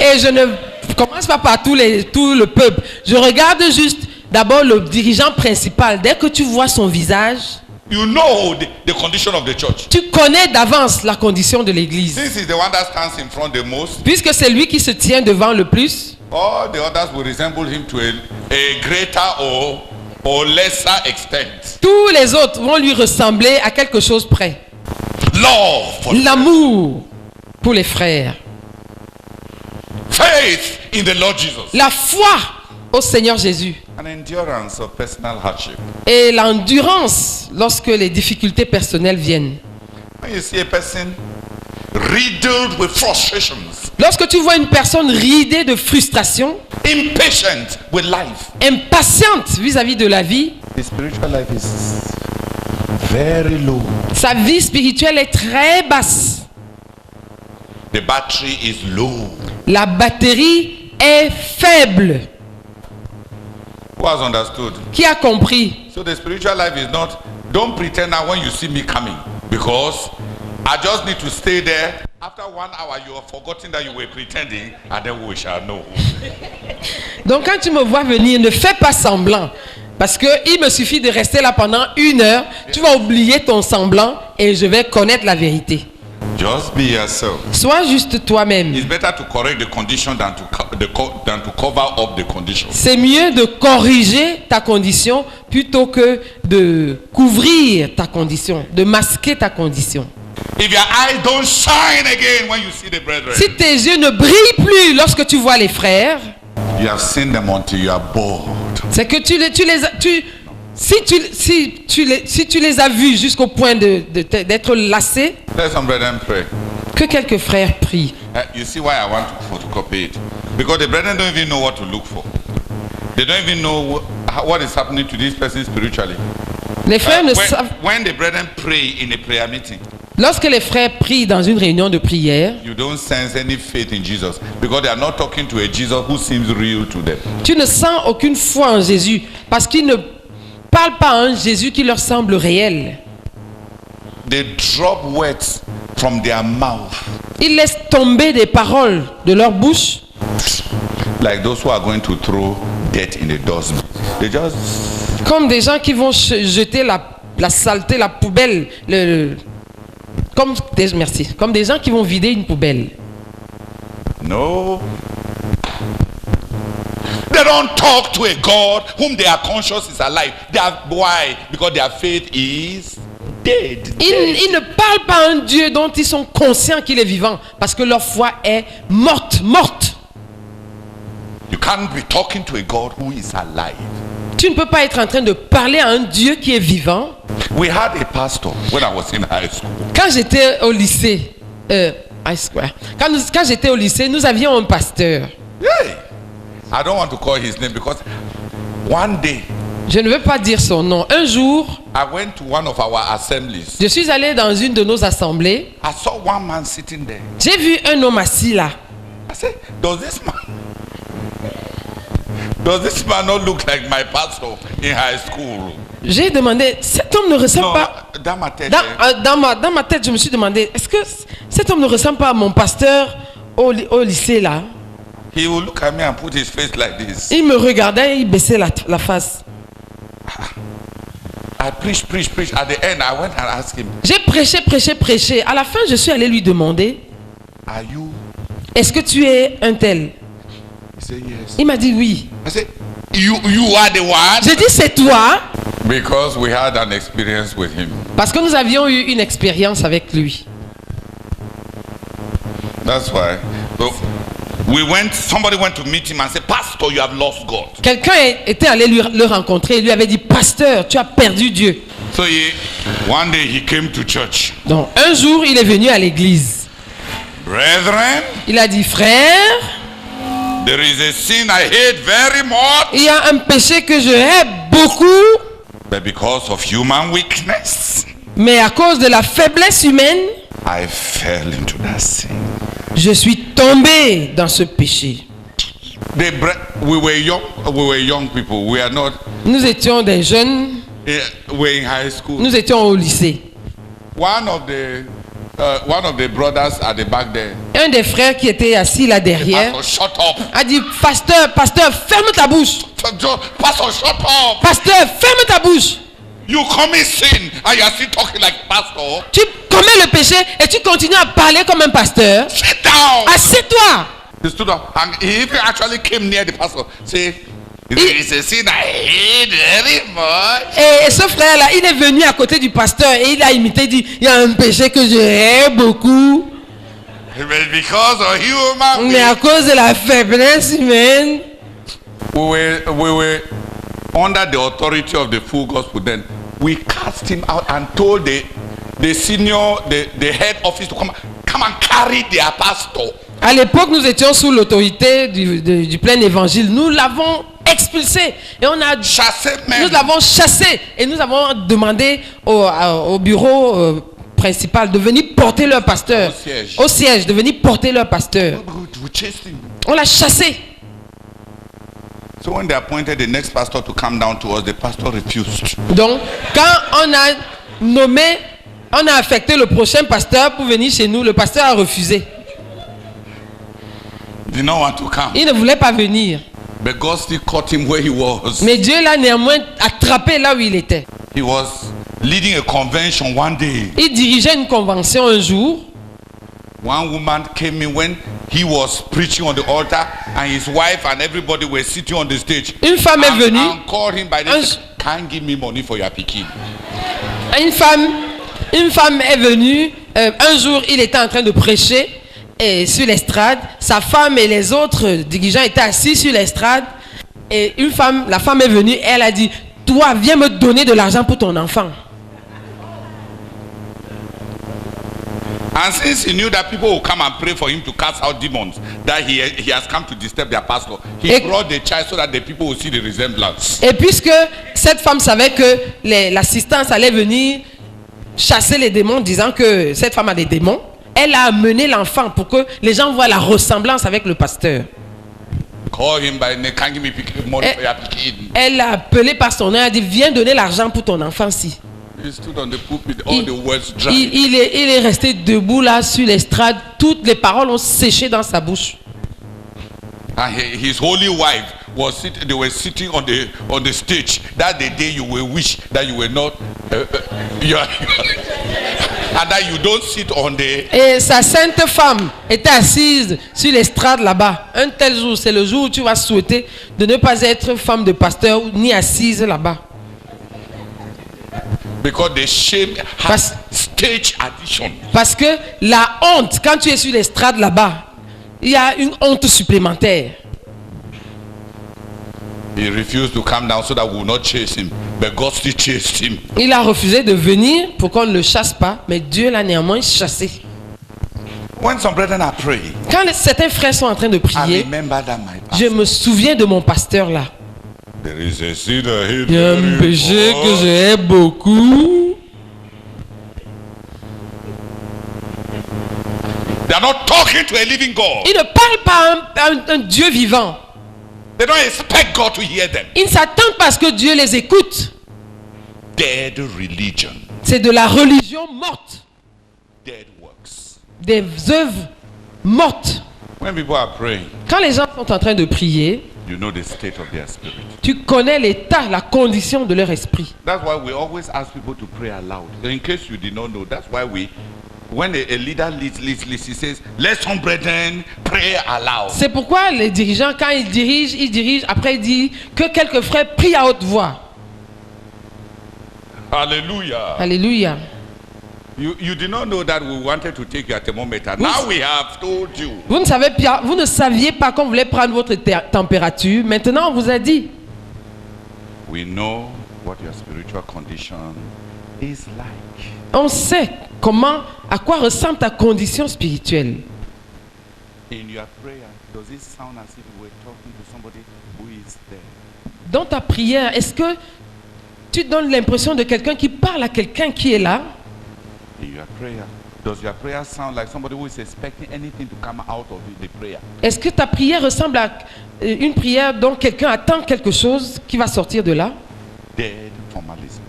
Et je ne commence pas par tout le peuple. Je regarde juste d'abord le dirigeant principal. Dès que tu vois son visage, You know the condition of the church. tu connais d'avance la condition de l'église. Since he's the one that stands in front the most, Puisque c'est lui qui se tient devant le plus, all the others will resemble him to a greater or lesser extent. tous les autres vont lui ressembler à quelque chose près. Love for L'amour pour les frères. faith in the Lord Jesus. La foi au Seigneur Jésus. An endurance of personal hardship. Et l'endurance lorsque les difficultés personnelles viennent. When you see a person riddled with frustrations, Lorsque tu vois une personne ridée de frustration, impatient with life, impatiente vis-à-vis de la vie, his spiritual life is very low. sa vie spirituelle est très basse. The battery is low. La batterie est faible. Who has understood? Qui a compris? So the spiritual life is not, don't pretend now when you see me coming, because I just need to stay there. After 1 hour, you have forgotten that you were pretending, and then we shall know. Donc quand tu me vois venir, ne fais pas semblant. Parce qu'il me suffit de rester là pendant 1 heure. Tu vas oublier ton semblant et je vais connaître la vérité. Just be yourself. Sois juste toi-même. It's better to correct the condition than to cover up the condition. C'est mieux de corriger ta condition plutôt que de couvrir ta condition, de masquer ta condition. If your eyes don't shine again when you see the brethren, Si tes yeux ne brillent plus lorsque tu vois les frères, you have seen them until you are bored. c'est que si tu les as vus jusqu'au point d'être lassé, Let some brethren pray. que quelques frères prient. You see why I want to photocopy it? Because the brethren don't even know what to look for. They don't even know what is happening to this person spiritually. Les frères ne savent. When the brethren pray in a prayer meeting, Lorsque les frères prient dans une réunion de prière, you don't sense any faith in Jesus because they are not talking to a Jesus who seems real to them. tu ne sens aucune foi en Jésus parce qu'ils ne parlent pas à un Jésus qui leur semble réel. They drop words from their mouth Ils laissent tomber des paroles de leur bouche like those who are going to throw dirt in a dustbin. They just comme des gens qui vont jeter la saleté, la poubelle. Comme des gens qui vont vider une poubelle. no. They don't talk to a God whom they are conscious is alive. Why? Because their faith is dead. Ils ne parlent pas à un Dieu dont ils sont conscients qu'il est vivant parce que leur foi est morte. You can't be talking to a God who is alive. Tu ne peux pas être en train de parler à un Dieu qui est vivant. We had a pastor when I was in high school. Quand j'étais au lycée, quand j'étais au lycée, nous avions un pasteur. Hey, I don't want to call his name because one day Je ne veux pas dire son nom. Un jour, I went to one of our assemblies. je suis allé dans une de nos assemblées. I saw one man sitting there. J'ai vu un homme assis là. I said, does this man not look like my pastor in high school? J'ai demandé, cet homme ne ressemble No, pas... dans ma tête. Dans ma tête, je me suis demandé, est-ce que cet homme ne ressemble pas à mon pasteur au lycée là? He will look at me and put his face like this. Il me regardait et il baissait la face. I preach. At the end, I went and asked him, J'ai prêché. À la fin, je suis allé lui demander, are you? est-ce que tu es un tel? He said, yes. Il m'a dit oui. I said, you are the one? J'ai dit, c'est toi? Because we had an experience with him. Parce que nous avions eu une expérience avec lui. That's why. So somebody went to meet him and said, Pastor, you have lost God. Quelqu'un était allé le rencontrer et lui avait dit, pasteur, tu as perdu Dieu. So one day he came to church. Donc un jour, il est venu à l'église. Brethren, Il a dit, frère, there is a sin I hate very much. il y a un péché que je hais beaucoup, But because of human weakness, mais à cause de la faiblesse humaine, I fell into that sin. je suis tombé dans ce péché. We were young people. We are not. Nous étions des jeuns, We were in high school. nous étions au lycée. one of the brothers at the back there. Un des frères qui était assis là derrière Pastor, shut up. a dit, pasteur, ferme ta bouche. Pastor, shut up. Pasteur, ferme ta bouche. You commit sin and you are still talking like pastor. Tu commets le péché et tu continues à parler comme un pasteur. Sit down. Assieds-toi. He stood up and he even actually came near the pastor. Say, it's a sin I hate very much. Et ce frère-là, il est venu à côté du pasteur et il a imité, dit, il y a un péché que je hais beaucoup. But because of human Mais à cause de la faiblesse humaine, we were under the authority of the full gospel. Then we cast him out and told the senior, the head office to come and carry their pastor. à l'époque, nous étions sous l'autorité du plein évangile. Nous l'avons expulsé et on a Chassé même. nous l'avons chassé et nous avons demandé au bureau principal de venir porter leur pasteur au siège, de venir porter leur pasteur. We chased him. On l'a chassé. So when they appointed the next pastor to come down to us, the pastor refused. Donc, quand on a affecté le prochain pasteur pour venir chez nous, le pasteur a refusé. He did not want to come. Il ne voulait pas venir. But God still caught him where he was. Mais Dieu l'a néanmoins attrapé là où il était. He was leading a convention one day. Il dirigeait une convention un jour. One woman came in when he was preaching on the altar and his wife and everybody were sitting on the stage. Une femme est venue. And called him by name. Can't give me money for your picking. Une femme est venue. Un jour, il était en train de prêcher et sur l'estrade. Sa femme et les autres dirigeants étaient assis sur l'estrade. Et la femme est venue. Elle a dit, toi, viens me donner de l'argent pour ton enfant. And since he knew that people would come and pray for him to cast out demons, that he has come to disturb their pastor, he brought the child so that the people would see the resemblance. Et puisque cette femme savait que l'assistance allait venir chasser les démons, disant que cette femme a des démons, elle a amené l'enfant pour que les gens voient la ressemblance avec le pasteur. Call him by name, can't give me money for your picking. Elle l'a appelé par son nom, elle a dit, viens donner l'argent pour ton enfant-ci. He stood on the pulpit, all the words dry. Il est resté debout là sur l'estrade. Toutes les paroles ont séché dans sa bouche. And his holy wife was sitting. They were sitting on the stage. That the day you will wish that you were not, and that you don't sit on the. Et sa sainte femme était assise sur l'estrade là-bas. Un tel jour, c'est le jour où tu vas souhaiter de ne pas être femme de pasteur ni assise là-bas. Because the shame has stage addition. Parce que la honte, quand tu es sur l'estrade là-bas, il y a une honte supplémentaire. He refused to come down so that we will not chase him, but God still chased him. Il a refusé de venir pour qu'on ne le chasse pas, mais Dieu l'a néanmoins chassé. When some brethren are praying, Quand certains frères sont en train de I prier, remember that my je pastor, me souviens de mon pasteur là. there is a sin I hate Il y a un very péché que much. j'ai beaucoup. They are not talking to a living God. Il ne parle pas à un Dieu vivant. They don't expect God to hear them. Ils ne s'attendent pas à ce que Dieu les écoute. Dead religion, C'est de la religion morte. dead works. Des œuvres mortes. When people are praying, Quand les gens sont en train de prier, you know the state of their spirit. tu connais l'état, la condition de leur esprit. That's why we always ask people to pray aloud. In case you did not know, that's why when a leader leads, he says, let some brethren pray aloud. C'est pourquoi les dirigeants, quand ils dirigent, après il dit que quelques frères prient à haute voix. Hallelujah. Alléluia. You did not know that we wanted to take your thermometer. Now we have told you. Vous ne saviez pas qu'on voulait prendre votre température. Maintenant, on vous a dit. We know what your spiritual condition is like. On sait à quoi ressemble ta condition spirituelle. In your prayer, does it sound as if you were talking to somebody who is there? Dans ta prière, est-ce que tu donnes l'impression de quelqu'un qui parle à quelqu'un qui est là? In your prayer, does your prayer sound like somebody who is expecting anything to come out of the prayer? Est-ce que ta prière ressemble à une prière dont quelqu'un attend quelque chose qui va sortir de là? Dead formalism.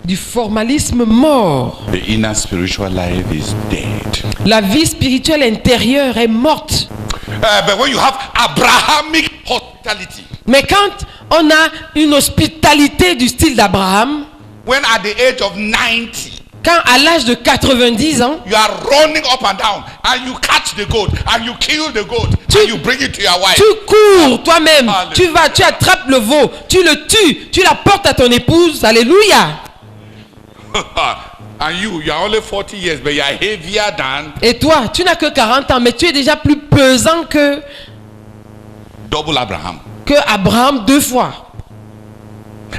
du formalisme mort. The inner spiritual life is dead. La vie spirituelle intérieure est morte. But when you have Abrahamic hospitality, Mais quand on a une hospitalité du style d'Abraham, when at the age of 90, quand à l'âge de 90 ans, you are running up and down and you catch the goat and you kill the goat and you bring it to your wife. tu cours toi-même, Alléluia. tu vas, tu attrapes le veau, tu le tues, tu l'apportes à ton épouse, alléluia. And you are only 40 years, but you are heavier than Et toi, tu n'as que 40 ans, mais tu es déjà plus pesant que double Abraham. Abraham 2 fois.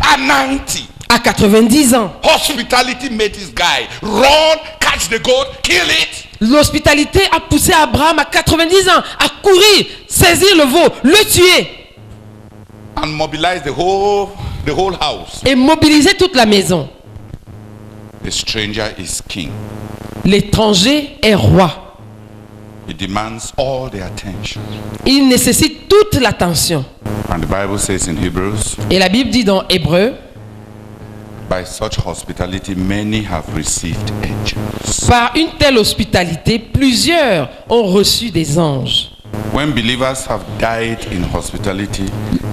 At 90, À 90 ans, hospitality made this guy run, catch the goat, kill it. l'hospitalité a poussé Abraham à 90 ans à courir, saisir le veau, le tuer And mobilize the whole house. et mobiliser toute la maison. The stranger is king. L'étranger est roi. He demands all the attention. Il nécessite toute l'attention. And the Bible says in Hebrews, Et la Bible dit dans Hébreux, by such hospitality many have received angels. par une telle hospitalité, plusieurs ont reçu des anges. When believers have died in hospitality,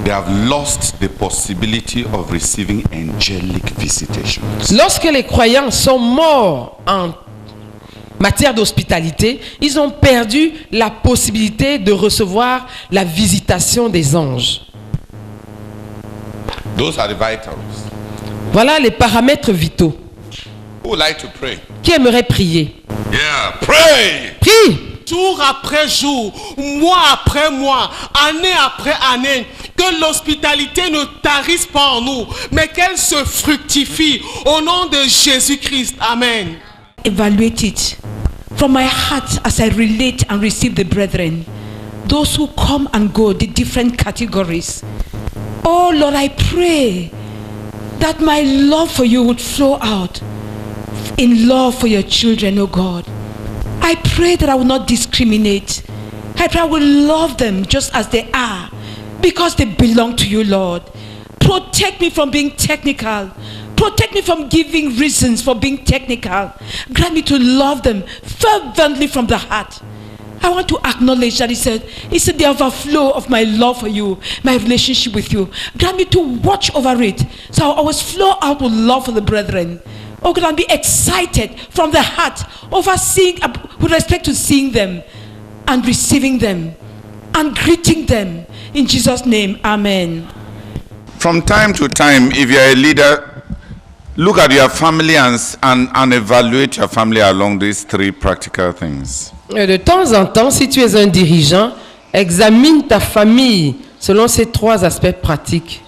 they have lost the possibility of receiving angelic visitations. Lorsque les croyants sont morts en matière d'hospitalité, ils ont perdu la possibilité de recevoir la visitation des anges. Those are the vitals. Voilà les paramètres vitaux. Who would like to pray? Qui aimerait prier? Yeah, pray! Prie! Jour après jour, mois après mois, année après année, que l'hospitalité ne tarisse pas en nous, mais qu'elle se fructifie au nom de Jésus-Christ. Amen. Evaluate it from my heart as I relate and receive the brethren, those who come and go, the different categories. Oh Lord, I pray that my love for you would flow out in love for your children, oh God. I pray that I will not discriminate. I pray I will love them just as they are, because they belong to you, Lord. Protect me from being technical. Protect me from giving reasons for being technical. Grant me to love them fervently from the heart. I want to acknowledge that it's the overflow of my love for you, my relationship with you. Grant me to watch over it, so I always flow out with love for the brethren. Oh God, and be excited from the heart over seeing, with respect to seeing them and receiving them and greeting them. In Jesus' name, amen. From time to time, if you are a leader, look at your family and evaluate your family along these three practical things. De temps en temps, si tu es un dirigeant, examine ta famille selon ces 3 aspects pratiques.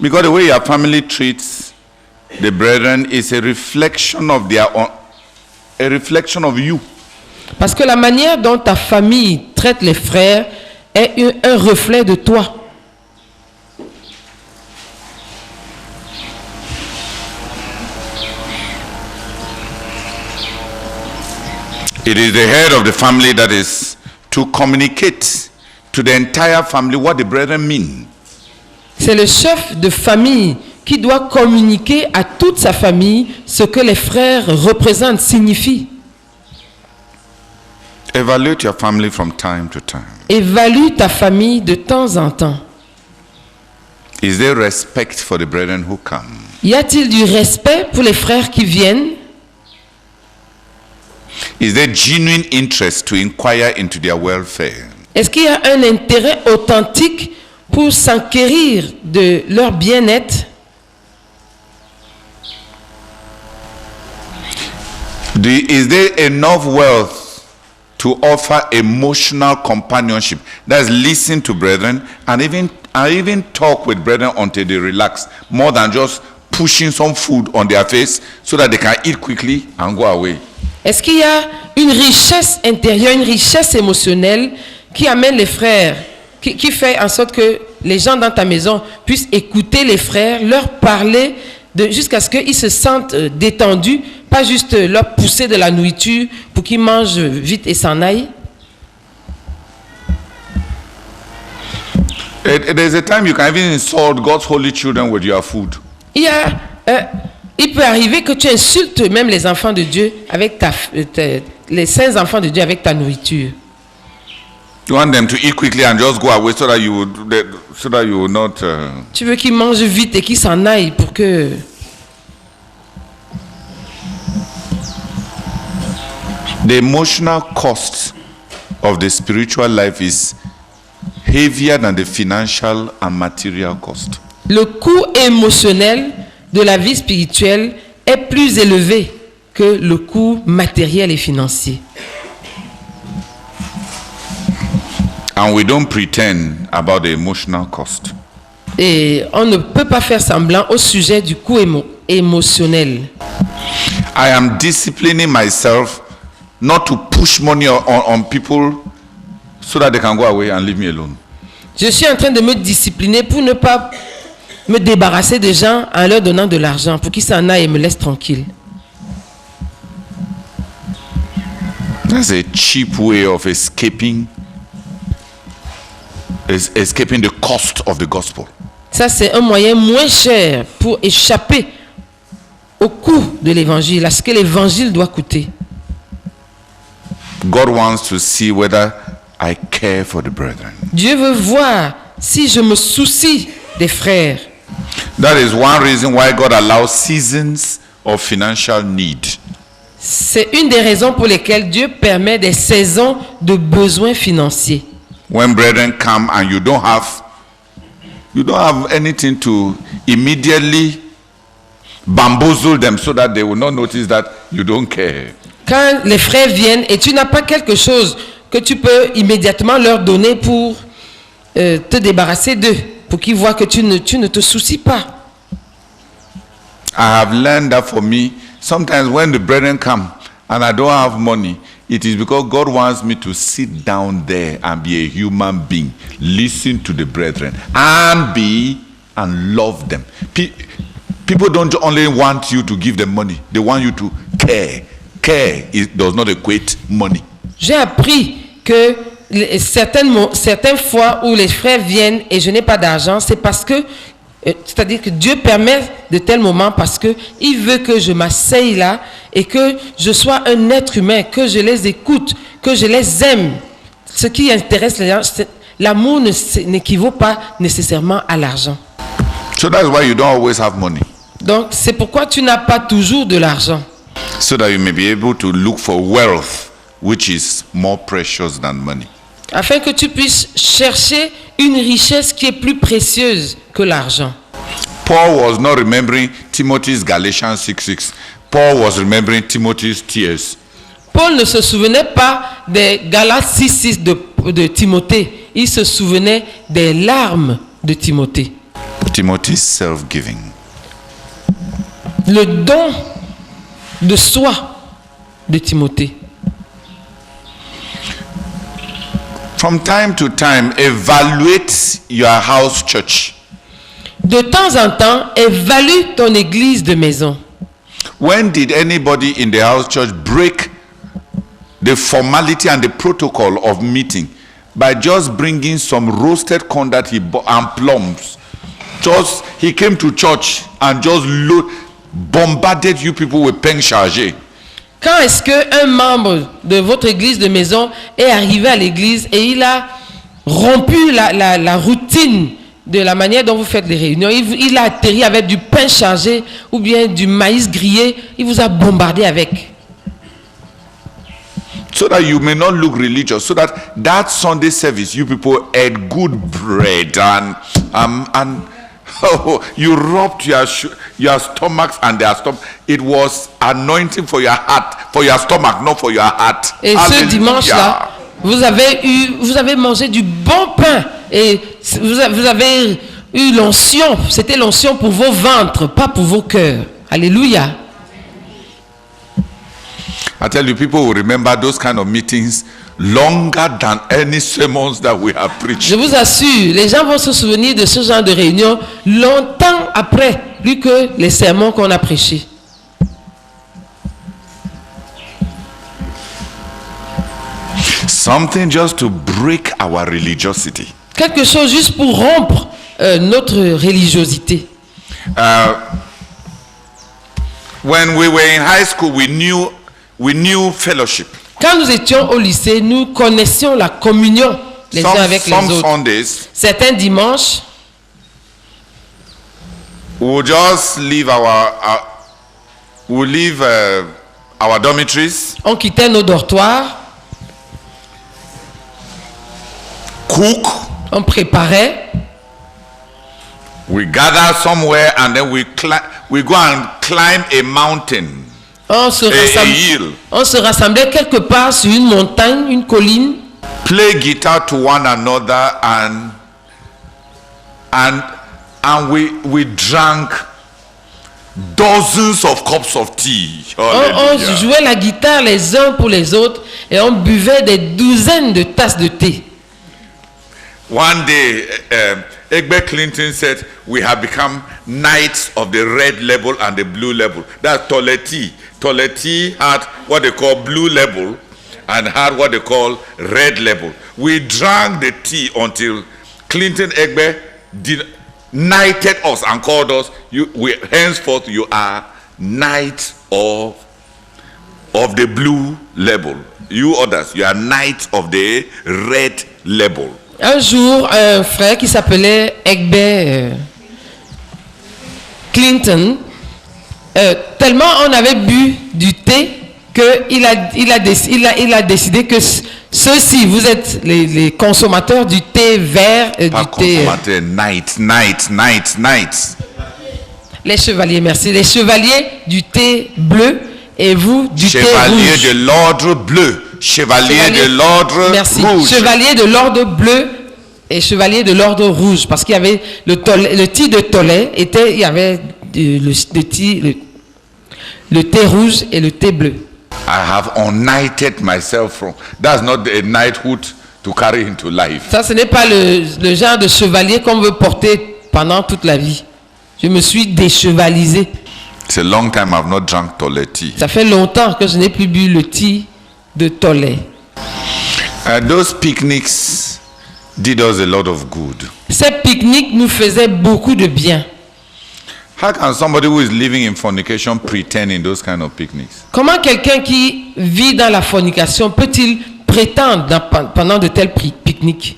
Because the way your family treats the brethren is a reflection of a reflection of you. Parce que la manière dont ta famille traite les frères est un reflet de toi. It is the head of the family that is to communicate to the entire family what the brethren mean. C'est le chef de famille qui doit communiquer à toute sa famille ce que les frères représentent, signifient. Evaluate your family from time to time. Évalue ta famille de temps en temps. Is there respect for the brethren who come? Y a-t-il du respect pour les frères qui viennent? Is there genuine interest to inquire into their welfare? Est-ce qu'il y a un intérêt authentique pour s'enquérir de leur bien-être? Is there enough wealth to offer emotional companionship? That's listen to brethren and even talk with brethren until they relax, more than just pushing some food on their face so that they can eat quickly and go away. Est-ce qu'il y a une richesse intérieure, une richesse émotionnelle qui amène les frères, qui fait en sorte que les gens dans ta maison puissent écouter les frères, leur parler jusqu'à ce qu'ils se sentent détendus, pas juste leur pousser de la nourriture pour qu'ils mangent vite et s'en aillent? There's a time you can even insult God's holy children with your food. Il y a Il peut arriver que tu insultes même les enfants de Dieu avec les saints enfants de Dieu avec ta nourriture. You want them to eat quickly and just go away so that you will not. Tu veux qu'ils mangent vite et qu'ils s'en aillent pour que. The emotional cost of the spiritual life is heavier than the financial and material cost. Le coût émotionnel de la vie spirituelle est plus élevé que le coût matériel et financier. And we don't pretend about the emotional cost. Et on ne peut pas faire semblant au sujet du coût émotionnel. I am disciplining myself not to push money on people so that they can go away and leave me alone. Je suis en train de me discipliner pour ne pas me débarrasser des gens en leur donnant de l'argent pour qu'ils s'en aillent et me laissent tranquille. That's a cheap way of escaping the cost of the gospel. Ça, c'est un moyen moins cher pour échapper au coût de l'évangile, à ce que l'évangile doit coûter. God wants to see whether I care for the brethren. Dieu veut voir si je me soucie des frères. That is one reason why God allows seasons of financial need. C'est une des raisons pour lesquelles Dieu permet des saisons de besoins financiers. When brethren come and you don't have anything to immediately bamboozle them so that they will not notice that you don't care. Quand les frères viennent et tu n'as pas quelque chose que tu peux immédiatement leur donner pour te débarrasser d'eux, pour qu'ils voient que tu ne te soucies pas. I have learned that for me, sometimes when the brethren come and I don't have money, it is because God wants me to sit down there and be a human being, listen to the brethren, and love them. People don't only want you to give them money, they want you to care. Care does not equate money. J'ai appris que certaines fois où les frères viennent et je n'ai pas d'argent, c'est parce que, c'est-à-dire que Dieu permet de tels moments parce que il veut que je m'asseye là et que je sois un être humain, que je les écoute, que je les aime. Ce qui intéresse les gens, l'amour n'équivaut pas nécessairement à l'argent. So that's why you don't always have money. Donc c'est pourquoi tu n'as pas toujours de l'argent. So that you may be able to look for wealth, which is more precious than money. Afin que tu puisses chercher une richesse qui est plus précieuse que l'argent. Paul was not remembering Timothy's Galatians 6:6. Paul was remembering Timothy's tears. Paul ne se souvenait pas des Galates 6:6 de Timothée. Il se souvenait des larmes de Timothée. Timothy's self-giving. Le don de soi de Timothée. From time to time, evaluate your house church. De temps en temps, évalue ton église de maison. When did anybody in the house church break the formality and the protocol of meeting by just bringing some roasted corn that he bought and plums? Just he came to church and just bombarded you people with pain chargé. Quand est-ce qu'un membre de votre église de maison est arrivé à l'église et il a rompu la routine de la manière dont vous faites les réunions? Il a atterri avec du pain chargé ou bien du maïs grillé. Il vous a bombardé avec. So that you may not look religious. So that Sunday service, you people ate good bread and you rubbed your stomachs and their stomach. It was anointing for your heart, for your stomach, not for your heart. Et ce dimanche-là, vous avez mangé du bon pain et vous avez eu l'onction. C'était l'onction pour vos ventres, pas pour vos cœurs. Alléluia. I tell you, people will remember those kind of meetings longer than any sermons that we have preached. Je vous assure, les gens vont se souvenir de ce genre de réunion longtemps après, plus que les sermons qu'on a prêchés. Something just to break our religiosity. Quelque chose juste pour rompre notre religiosité. When we were in high school, we knew fellowship. Quand nous étions au lycée, nous connaissions la communion les uns avec les autres. Sundays, Certains dimanches, we would just leave our dormitories, on quittait nos dortoirs, cook, on préparait, we gather somewhere, and then we go and climb a mountain, on se rassemblait quelque part sur une montagne, une colline, play guitar to one another, and we drank dozens of cups of tea. on jouait la guitare les uns pour les autres et on buvait des douzaines de tasses de thé. One day, Egbe Clinton said, we have become knights of the red label and the blue label. That's Toleti. Toleti had what they call blue label and had what they call red label. We drank the tea until Clinton Egbe knighted us and called us, henceforth you are knights of the blue label. You others, you are knights of the red label. Un jour, un frère qui s'appelait Egbe Clinton, tellement on avait bu du thé qu'il a décidé que ceux-ci, vous êtes les consommateurs du thé vert, du thé... Knights. Les chevaliers, merci. Les chevaliers du thé bleu et vous du thé rouge. Chevalier de l'ordre bleu. Chevalier de l'ordre rouge. Chevalier de l'ordre bleu et chevalier de l'ordre rouge. Parce qu'il y avait le thé de Tollet, il y avait le thé rouge et le thé bleu. I have united myself from. That's not a knighthood to carry into life. Ça, ce n'est pas le genre de chevalier qu'on veut porter pendant toute la vie. Je me suis déchevalisé. It's a long time I've not drank Tollet tea. Ça fait longtemps que je n'ai plus bu le thé de Tollet. Those picnics did us a lot of good. Ces pique-niques nous faisaient beaucoup de bien. How can somebody who is living in fornication pretend in those kind of picnics? Comment quelqu'un qui vit dans la fornication peut-il prétendre pendant de tels pique-niques?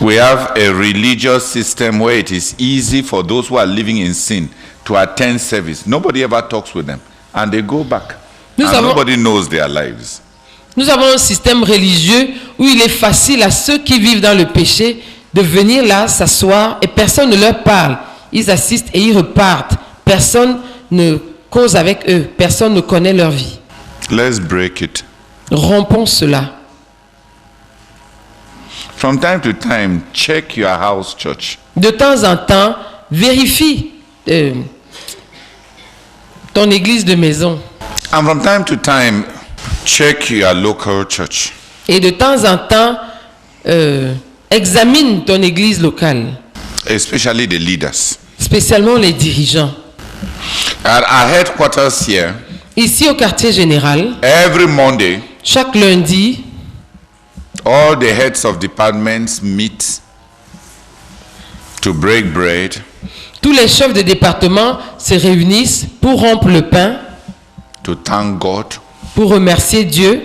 We have a religious system where it is easy for those who are living in sin to attend service. Nobody ever talks with them, and they go back. Nobody knows their lives. Nous avons un système religieux où il est facile à ceux qui vivent dans le péché de venir là, s'asseoir, et personne ne leur parle. Ils assistent et ils repartent. Personne ne cause avec eux. Personne ne connaît leur vie. Let's break it. Rompons cela. From time to time, check your house church. De temps en temps, vérifie ton église de maison. And from time to time, check your local church. Et de temps en temps, examine ton église locale. Especially the leaders. Spécialement les dirigeants. At our headquarters here, ici au quartier général, every Monday, chaque lundi, all the heads of departments meet to break bread. Tous les chefs de département se réunissent pour rompre le pain, to thank God, pour remercier Dieu,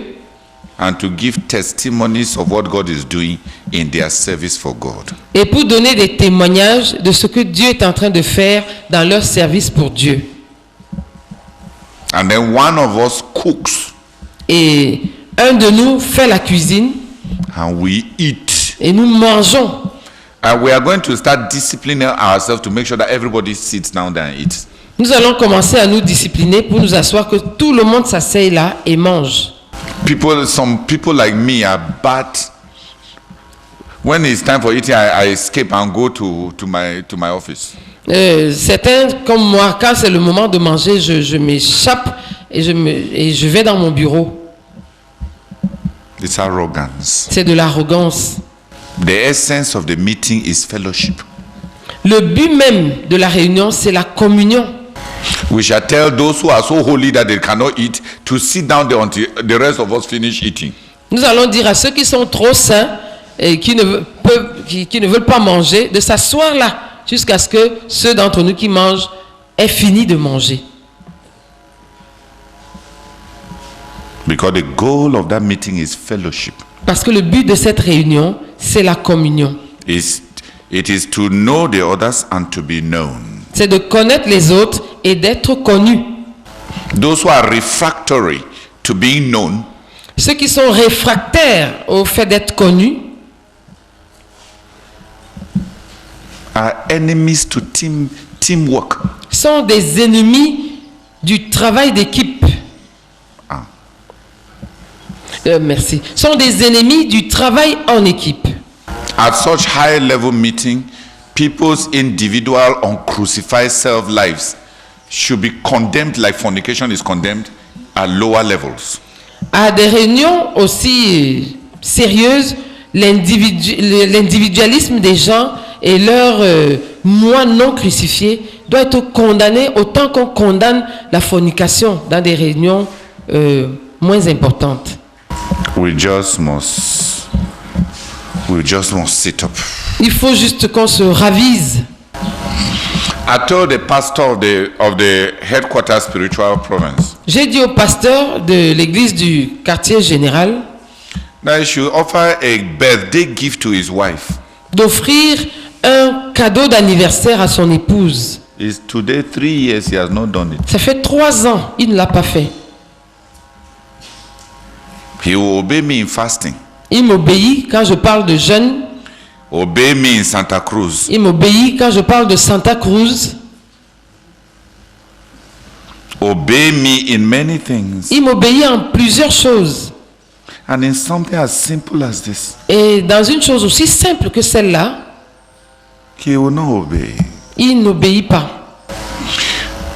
and to give testimonies of what God is doing in their service for God. Et pour donner des témoignages de ce que Dieu est en train de faire dans leur service pour Dieu. And then one of us cooks. Et un de nous fait la cuisine. And we eat. Et nous mangeons. And we are going to start disciplining ourselves to make sure that everybody sits down there and eats. Nous allons commencer à nous discipliner pour nous asseoir que tout le monde s'asseye là et mange. Some people like me are bad. When it's time for eating, I escape and go to my office. Certains comme moi, quand c'est le moment de manger, je m'échappe et je vais dans mon bureau. It's arrogance. C'est de l'arrogance. The essence of the meeting is fellowship. Le but même de la réunion, c'est la communion. We shall tell those who are so holy that they cannot eat to sit down there until the rest of us finish eating. Nous allons dire à ceux qui sont trop saints et qui ne veulent pas manger de s'asseoir là jusqu'à ce que ceux d'entre nous qui mangent aient fini de manger. Because the goal of that meeting is fellowship. Parce que le but de cette réunion, c'est la communion. It is to know the others and to be known. C'est de connaître les autres et d'être connus. Those who are refractory to being known, ceux qui sont réfractaires au fait d'être connus, are enemies to teamwork. Sont des ennemis du travail d'équipe. Merci. Sont des ennemis du travail en équipe. At such high level meeting, people's individual uncrucified self lives should be condemned like fornication is condemned at lower levels. À des réunions aussi sérieuses, l'individualisme des gens et leur moi non crucifié doit être condamné autant qu'on condamne la fornication dans des réunions moins importantes. We just must sit up. Il faut juste qu'on se ravise. I told the pastor of the headquarters spiritual province. J'ai dit au pasteur de l'église du quartier général that he should offer a birthday gift to his wife. D'offrir un cadeau d'anniversaire à son épouse. It's today 3 years he has not done it. Ça fait 3 ans, il ne l'a pas fait. He will obey me in fasting. Il m'obéit quand je parle de jeûne. Obey me in Santa Cruz. Il m'obéit quand je parle de Santa Cruz. Obey me in many things. Il m'obéit en plusieurs choses. And in something as simple as this. Et dans une chose aussi simple que celle-là, he will not obey. Il n'obéit pas.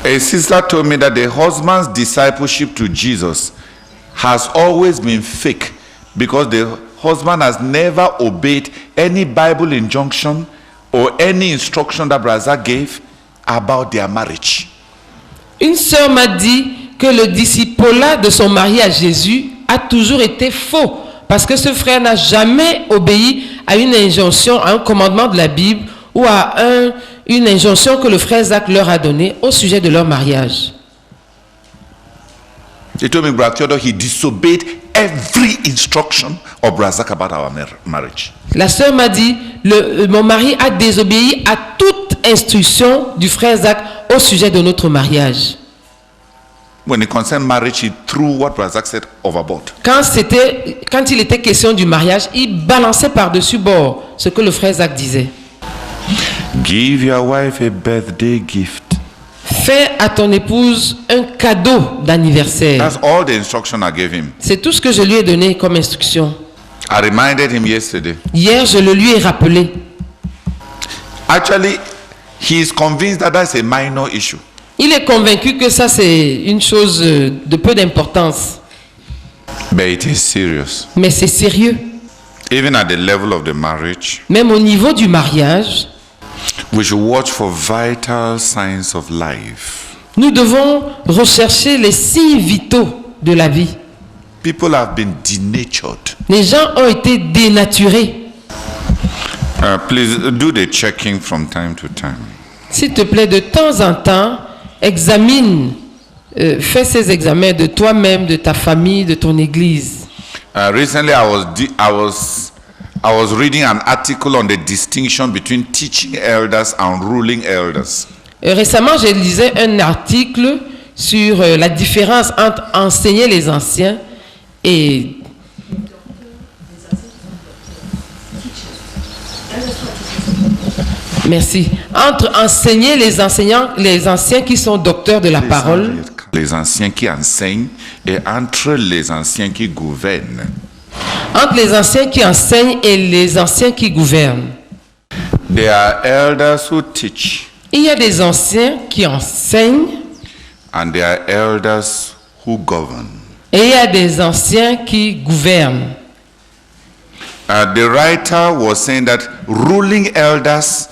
A sister told me that the husband's discipleship to Jesus has always been fake because the husband has never obeyed any Bible injunction or any instruction that Brother gave about their marriage. Une sœur m'a dit que le disciple-là de son mari à Jésus a toujours été faux parce que ce frère n'a jamais obéi à une injonction, à un commandement de la Bible ou à une injonction que le frère Zach leur a donnée au sujet de leur mariage. He told me, Brother Theodore, he disobeyed every instruction of Brother Zach about our marriage. La sœur m'a dit, mon mari a désobéi à toute instruction du frère Zach au sujet de notre mariage. When it concerned marriage, he threw what Brother Zach said overboard. Quand il était question du mariage, il balançait par-dessus bord ce que le frère Zach disait. Give your wife a birthday gift. Fais à ton épouse un cadeau d'anniversaire. That's all the instruction I gave him. C'est tout ce que je lui ai donné comme instruction. I reminded him yesterday. Hier, je le lui ai rappelé. Actually, he is convinced that that's a minor issue. Il est convaincu que ça c'est une chose de peu d'importance. But it is serious. Mais c'est sérieux. Even at the level of the marriage. Même au niveau du mariage. We should watch for vital signs of life. Nous devons rechercher les signes vitaux de la vie. People have been denatured. Les gens ont été dénaturés. Please do the checking from time to time. S'il te plaît, de temps en temps, examine, fais ces examens de toi-même, de ta famille, de ton église. Recently, I was reading an article on the distinction between teaching elders and ruling elders. Récemment, je lisais un article sur la différence entre enseigner les anciens et merci. Entre enseigner les enseignants, les anciens qui sont docteurs de la parole. Les anciens qui enseignent et entre les anciens qui gouvernent. Entre les anciens qui enseignent et les anciens qui gouvernent. There are elders who teach. Il y a des anciens qui enseignent. And there are elders who govern. Et il y a des anciens qui gouvernent. The writer was saying that ruling elders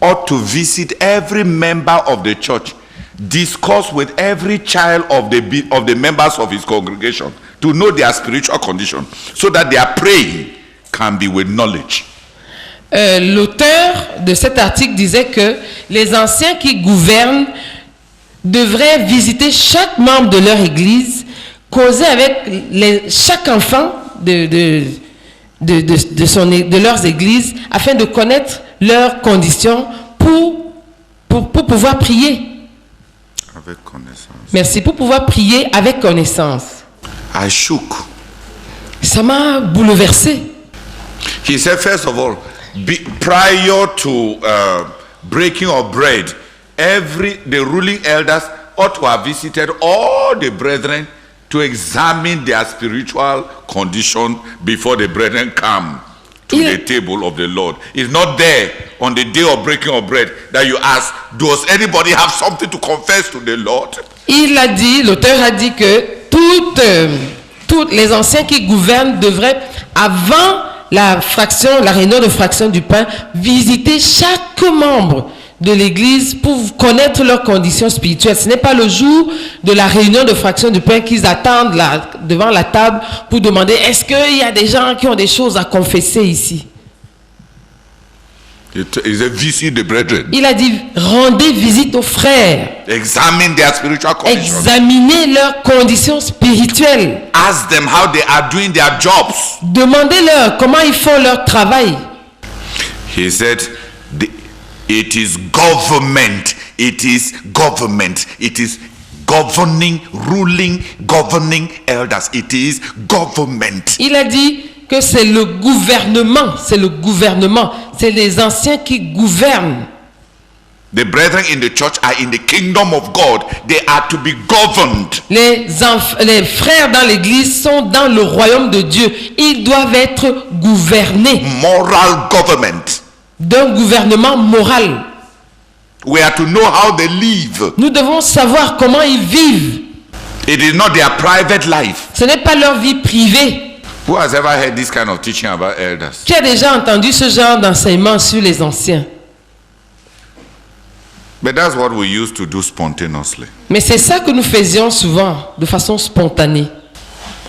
ought to visit every member of the church, discuss with every child of the members of his congregation to know their spiritual condition, so that their praying can be with knowledge. L'auteur de cet article disait que les anciens qui gouvernent devraient visiter chaque membre de leur église, causer avec chaque enfant de leurs églises afin de connaître leurs conditions pour pouvoir prier. Avec connaissance. Merci, pour pouvoir prier avec connaissance. I shook. Ça m'a bouleversé. He said, first of all, prior to breaking of bread, the ruling elders ought to have visited all the brethren to examine their spiritual condition before the brethren come to the table of the Lord. It's not there on the day of breaking of bread that you ask, does anybody have something to confess to the Lord? Il a dit, l'auteur a dit que tous les anciens qui gouvernent devraient, avant la réunion de fraction du pain, visiter chaque membre de l'église pour connaître leurs conditions spirituelles. Ce n'est pas le jour de la réunion de fraction du pain qu'ils attendent devant la table pour demander est-ce qu'il y a des gens qui ont des choses à confesser ici. Il a dit rendez visite aux frères. Examine their spiritual condition. Examinez leurs conditions spirituelles. Ask them how they are doing their jobs. Demandez-leur comment ils font leur travail. He said, it is government. It is government. It is governing, ruling, governing elders. It is government. Il a dit que c'est le gouvernement, c'est les anciens qui gouvernent. The brethren in the church are in the kingdom of God. They are to be governed. Les frères dans l'église sont dans le royaume de Dieu. Ils doivent être gouvernés. Moral government. D'un gouvernement moral. We are to know how they live. Nous devons savoir comment ils vivent. It is not their private life. Ce n'est pas leur vie privée. Who has ever heard this kind of teaching about elders? Qui a déjà entendu ce genre d'enseignement sur les anciens? But that's what we used to do spontaneously. Mais c'est ça que nous faisions souvent, de façon spontanée.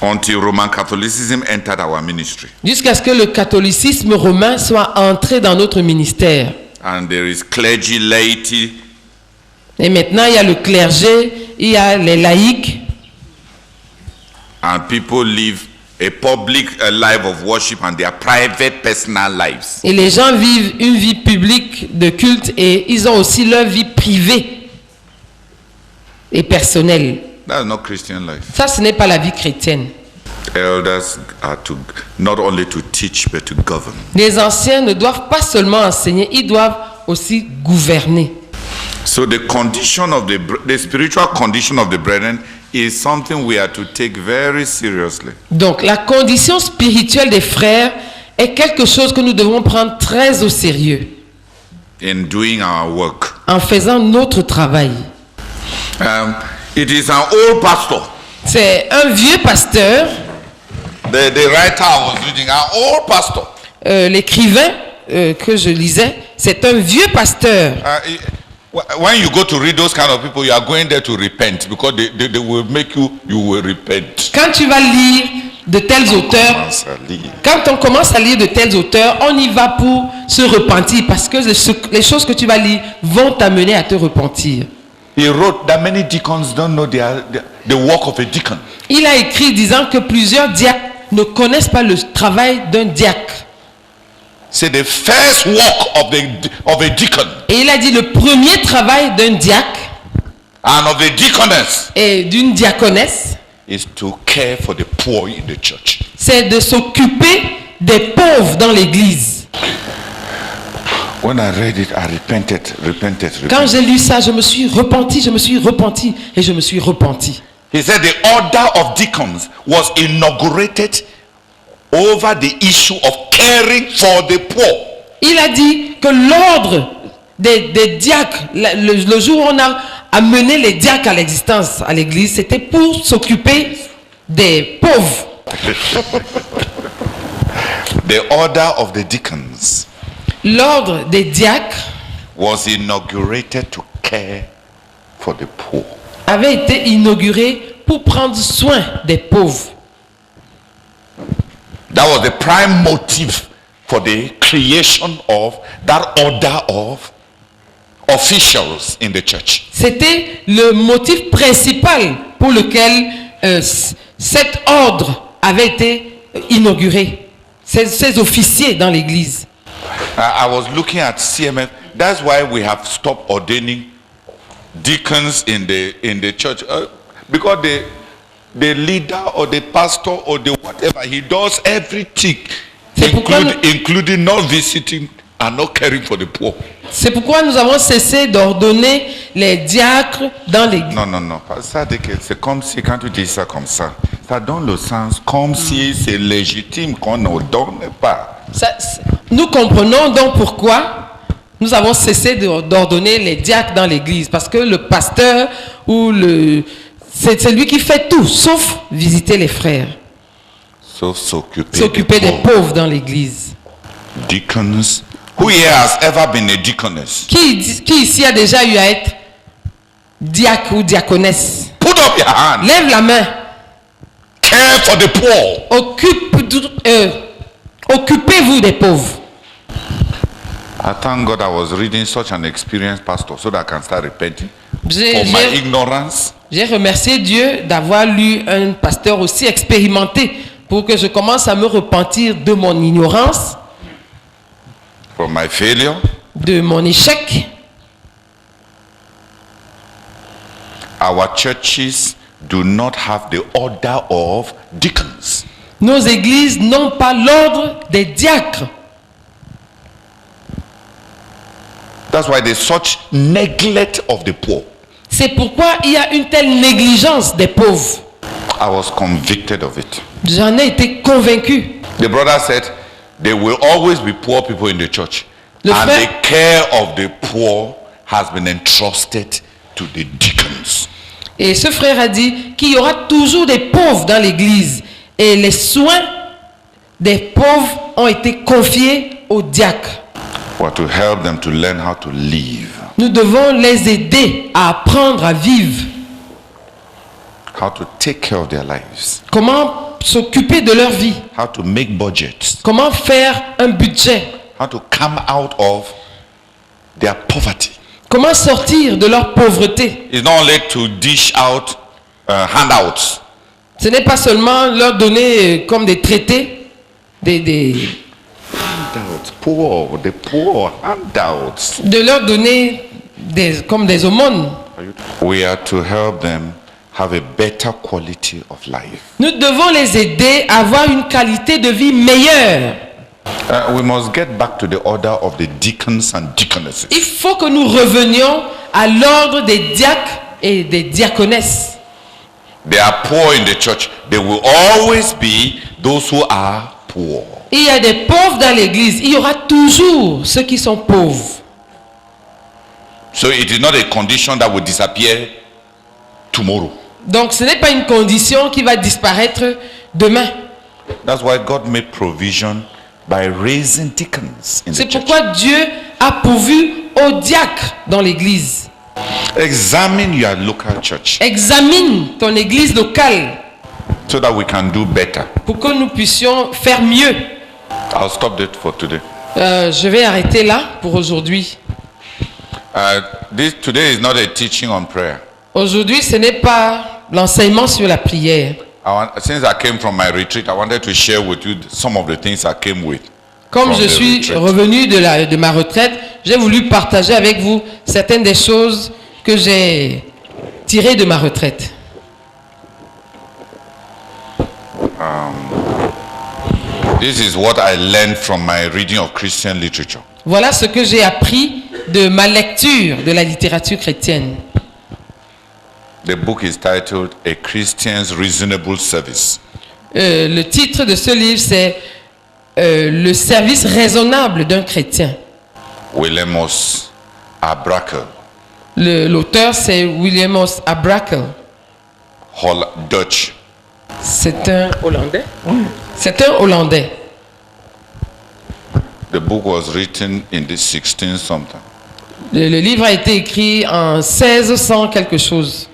Until Roman Catholicism entered our ministry. Jusqu'à ce que le catholicisme romain soit entré dans notre ministère. And there is clergy, laity. Et maintenant, il y a le clergé, il y a les laïcs. And people live a public life of worship and their private personal lives. Et les gens vivent une vie publique de culte et ils ont aussi leur vie privée et personnelle. That's not Christian life. Ça, ce n'est pas la vie chrétienne. Elders are to not only to teach but to govern. Les anciens ne doivent pas seulement enseigner, ils doivent aussi gouverner. So the condition of the spiritual condition of the brethren is something we are to take very seriously. Donc la condition spirituelle des frères est quelque chose que nous devons prendre très au sérieux. In doing our work. En faisant notre travail. It is an old pastor. C'est un vieux pasteur. The writer I was reading, an old pastor. L'écrivain que je lisais, c'est un vieux pasteur. When you go to read those kind of people, you are going there to repent because they will make you will repent. Quand tu vas lire de tels auteurs, quand on commence à lire de tels auteurs, on y va pour se repentir parce que les choses que tu vas lire vont t'amener à te repentir. He wrote that many deacons don't know the work of a deacon. Il a écrit disant que plusieurs diacres ne connaissent pas le travail d'un diacre. C'est the first work of a deacon. Et il a dit le premier travail d'un diacre and of a deaconess et d'une diaconesse is to care for the poor in the church. C'est de s'occuper des pauvres dans l'église. When I read it, I repented. Quand j'ai lu ça, je me suis repenti et je me suis repenti. He said the order of deacons was inaugurated over the issue of caring for the poor. Il a dit que l'ordre des diacres, le jour où on a amené les diacres à l'existence à l'église, c'était pour s'occuper des pauvres. The order of the deacons. L'ordre des diacres was inaugurated to care for the poor. Avait été inauguré pour prendre soin des pauvres. That was the prime motive for the creation of that order of officials in the church. C'était le motif principal pour lequel cet ordre avait été inauguré. Ces officiers dans l'église. I was looking at CMF. That's why we have stopped ordaining deacons in the church. Because the leader or the pastor or the whatever, he does everything, including not visiting and not caring for the poor. C'est pourquoi nous avons cessé d'ordonner les diacres dans l'église. Non. Ça, c'est comme si, quand tu dis ça comme ça donne le sens comme si c'est légitime qu'on n'ordonne pas. Nous comprenons donc pourquoi nous avons cessé d'ordonner les diacres dans l'église. Parce que le pasteur ou c'est lui qui fait tout, sauf visiter les frères. Sauf s'occuper des pauvres dans l'église. Deacons. Who here has ever been a deaconess? Qui ici a déjà eu à être diacre ou diaconesse? Put up your hand. Lève la main. Care for the poor. Occupez-vous des pauvres. I thank God I was reading such an experienced pastor so that I can start repenting for my ignorance. J'ai remercié Dieu d'avoir lu un pasteur aussi expérimenté pour que je commence à me repentir de mon ignorance, for my failure, de mon échec. Our churches do not have the order of deacons. Nos églises n'ont pas l'ordre des diacres. That's why there's such neglect of the poor. C'est pourquoi il y a une telle négligence des pauvres. I was convicted of it. J'en ai été convaincu. The brother said, there will always be poor people in the church. And the care of the poor has been entrusted to the deacons. Et ce frère a dit qu'il y aura toujours des pauvres dans l'église. Et les soins des pauvres ont été confiés aux diacres. For to help them to learn how to live. Nous devons les aider à apprendre à vivre. How to take care of their lives. Comment s'occuper de leur vie. How to make budgets. Comment faire un budget. How to come out of their poverty. Comment sortir de leur pauvreté. It's not only to dish out handouts. Ce n'est pas seulement leur donner comme des traités, des handouts, poor, the poor, handouts. De leur donner comme des aumônes. We are to help them have a better quality of life. Nous devons les aider à avoir une qualité de vie meilleure. We must get back to the order of the deacons and deaconesses. Il faut que nous revenions à l'ordre des diacres et des diaconesses. They are poor in the church. There will always be those who are poor. Il y a des pauvres dans l'église. Il y aura toujours ceux qui sont pauvres. So it is not a condition that will disappear tomorrow. Donc ce n'est pas une condition qui va disparaître demain. That's why God made provision by raising deacons in the church. C'est pourquoi Dieu a pourvu aux diacres dans l'église. Examine your local church. Examine ton église locale. So that we can do better. Pour que nous puissions faire mieux. I'll stop that for today. Je vais arrêter là pour aujourd'hui. Today is not a teaching on prayer. Aujourd'hui, ce n'est pas l'enseignement sur la prière. Since I came from my retreat, I wanted to share with you some of the things I came with. Comme je suis revenu de ma retraite, j'ai voulu partager avec vous certaines des choses que j'ai tirées de ma retraite. This is what I learned from my reading of Christian literature. Voilà ce que j'ai appris de ma lecture de la littérature chrétienne. The book is titled A Christian's Reasonable Service. Le titre de ce livre, c'est Le service raisonnable d'un chrétien. Williamus Abrakel. L'auteur, c'est Williamus Abrakel. Dutch. C'est un Hollandais. C'est un Hollandais. The book was written in the 16th something. Le livre a été écrit en 1600 quelque chose.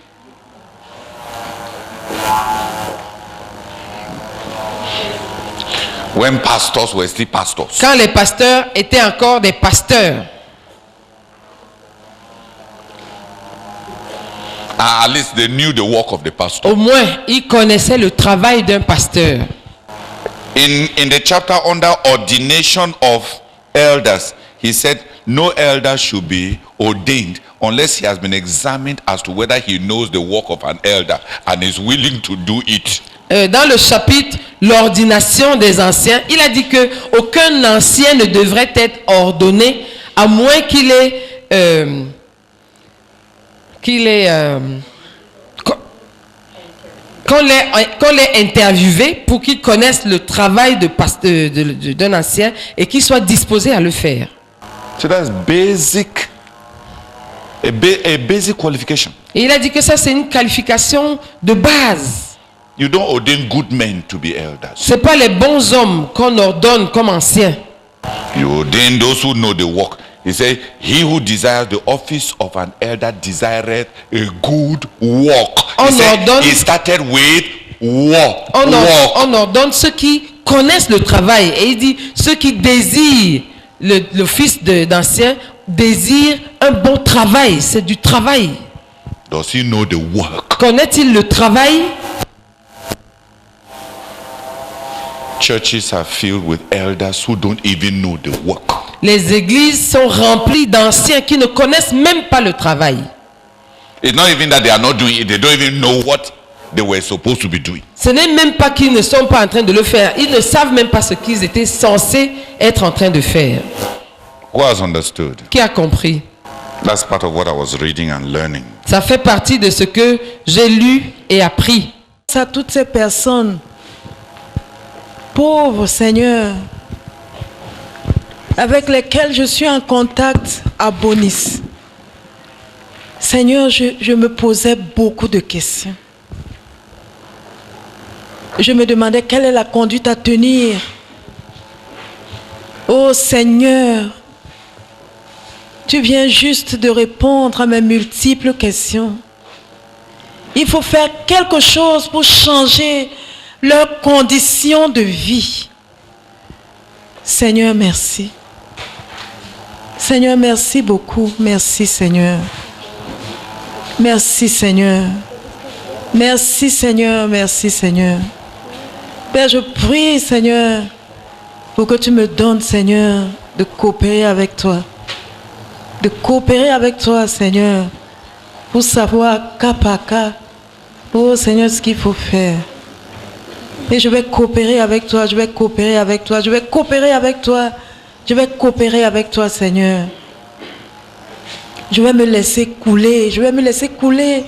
When pastors were still pastors. Quand les pasteurs étaient encore des pasteurs. At least they knew the work of the pastor. Au moins, ils connaissaient le travail d'un pasteur. In the chapter under ordination of elders, he said no elder should be ordained unless he has been examined as to whether he knows the work of an elder and is willing to do it. Dans le chapitre l'ordination des anciens, il a dit que aucun ancien ne devrait être ordonné à moins qu'il qu'on l'ait interviewé pour qu'il connaisse le travail d'un ancien et qu'il soit disposé à le faire. So that's a basic qualification. Et il a dit que ça c'est une qualification de base. You don't ordain good men to be elders. C'est pas les bons hommes qu'on ordonne comme anciens. You ordain those who know the work. He said, he who desires the office of an elder desireth a good work. He started with work. On ordonne ceux qui connaissent le travail. Et il dit, ceux qui désirent l'office d'ancien désirent un bon travail. C'est du travail. Does he know the work? Connaît-il le travail? Churches are filled with elders who don't even know the work. Les églises sont remplies d'anciens qui ne connaissent même pas le travail. It's not even that they are not doing it, they don't even know what they were supposed to be doing. Ce n'est même pas qu'ils ne sont pas en train de le faire. Ils ne savent même pas ce qu'ils étaient censés être en train de faire. Who has understood? Qui a compris? That's part of what I was reading and learning. Ça fait partie de ce que j'ai lu et appris. À toutes ces personnes pauvres, Seigneur, avec lesquels je suis en contact à Bonis. Seigneur, je me posais beaucoup de questions. Je me demandais quelle est la conduite à tenir. Oh Seigneur, tu viens juste de répondre à mes multiples questions. Il faut faire quelque chose pour changer leurs conditions de vie. Seigneur, merci. Seigneur, merci beaucoup. Merci, Seigneur. Merci, Seigneur. Merci, Seigneur. Merci, Seigneur. Père, je prie, Seigneur, pour que tu me donnes, Seigneur, de coopérer avec toi. De coopérer avec toi, Seigneur, pour savoir cas par cas, oh Seigneur, ce qu'il faut faire. Et je vais coopérer avec toi, je vais coopérer avec toi, je vais coopérer avec toi, je vais coopérer avec toi, Seigneur. Je vais me laisser couler, je vais me laisser couler.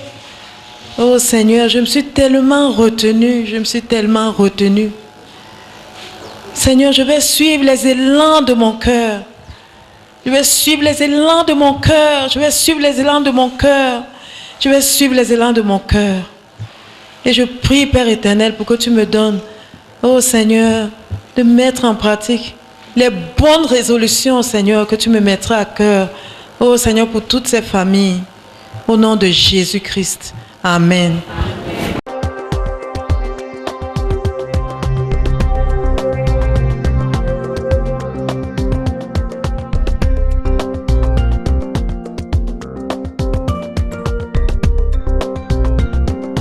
Oh Seigneur, je me suis tellement retenue, je me suis tellement retenue. Seigneur, je vais suivre les élans de mon cœur. Je vais suivre les élans de mon cœur, je vais suivre les élans de mon cœur, je vais suivre les élans de mon cœur. Et je prie, Père éternel, pour que tu me donnes, oh Seigneur, de mettre en pratique les bonnes résolutions, Seigneur, que tu me mettras à cœur. Oh Seigneur, pour toutes ces familles, au nom de Jésus-Christ. Amen.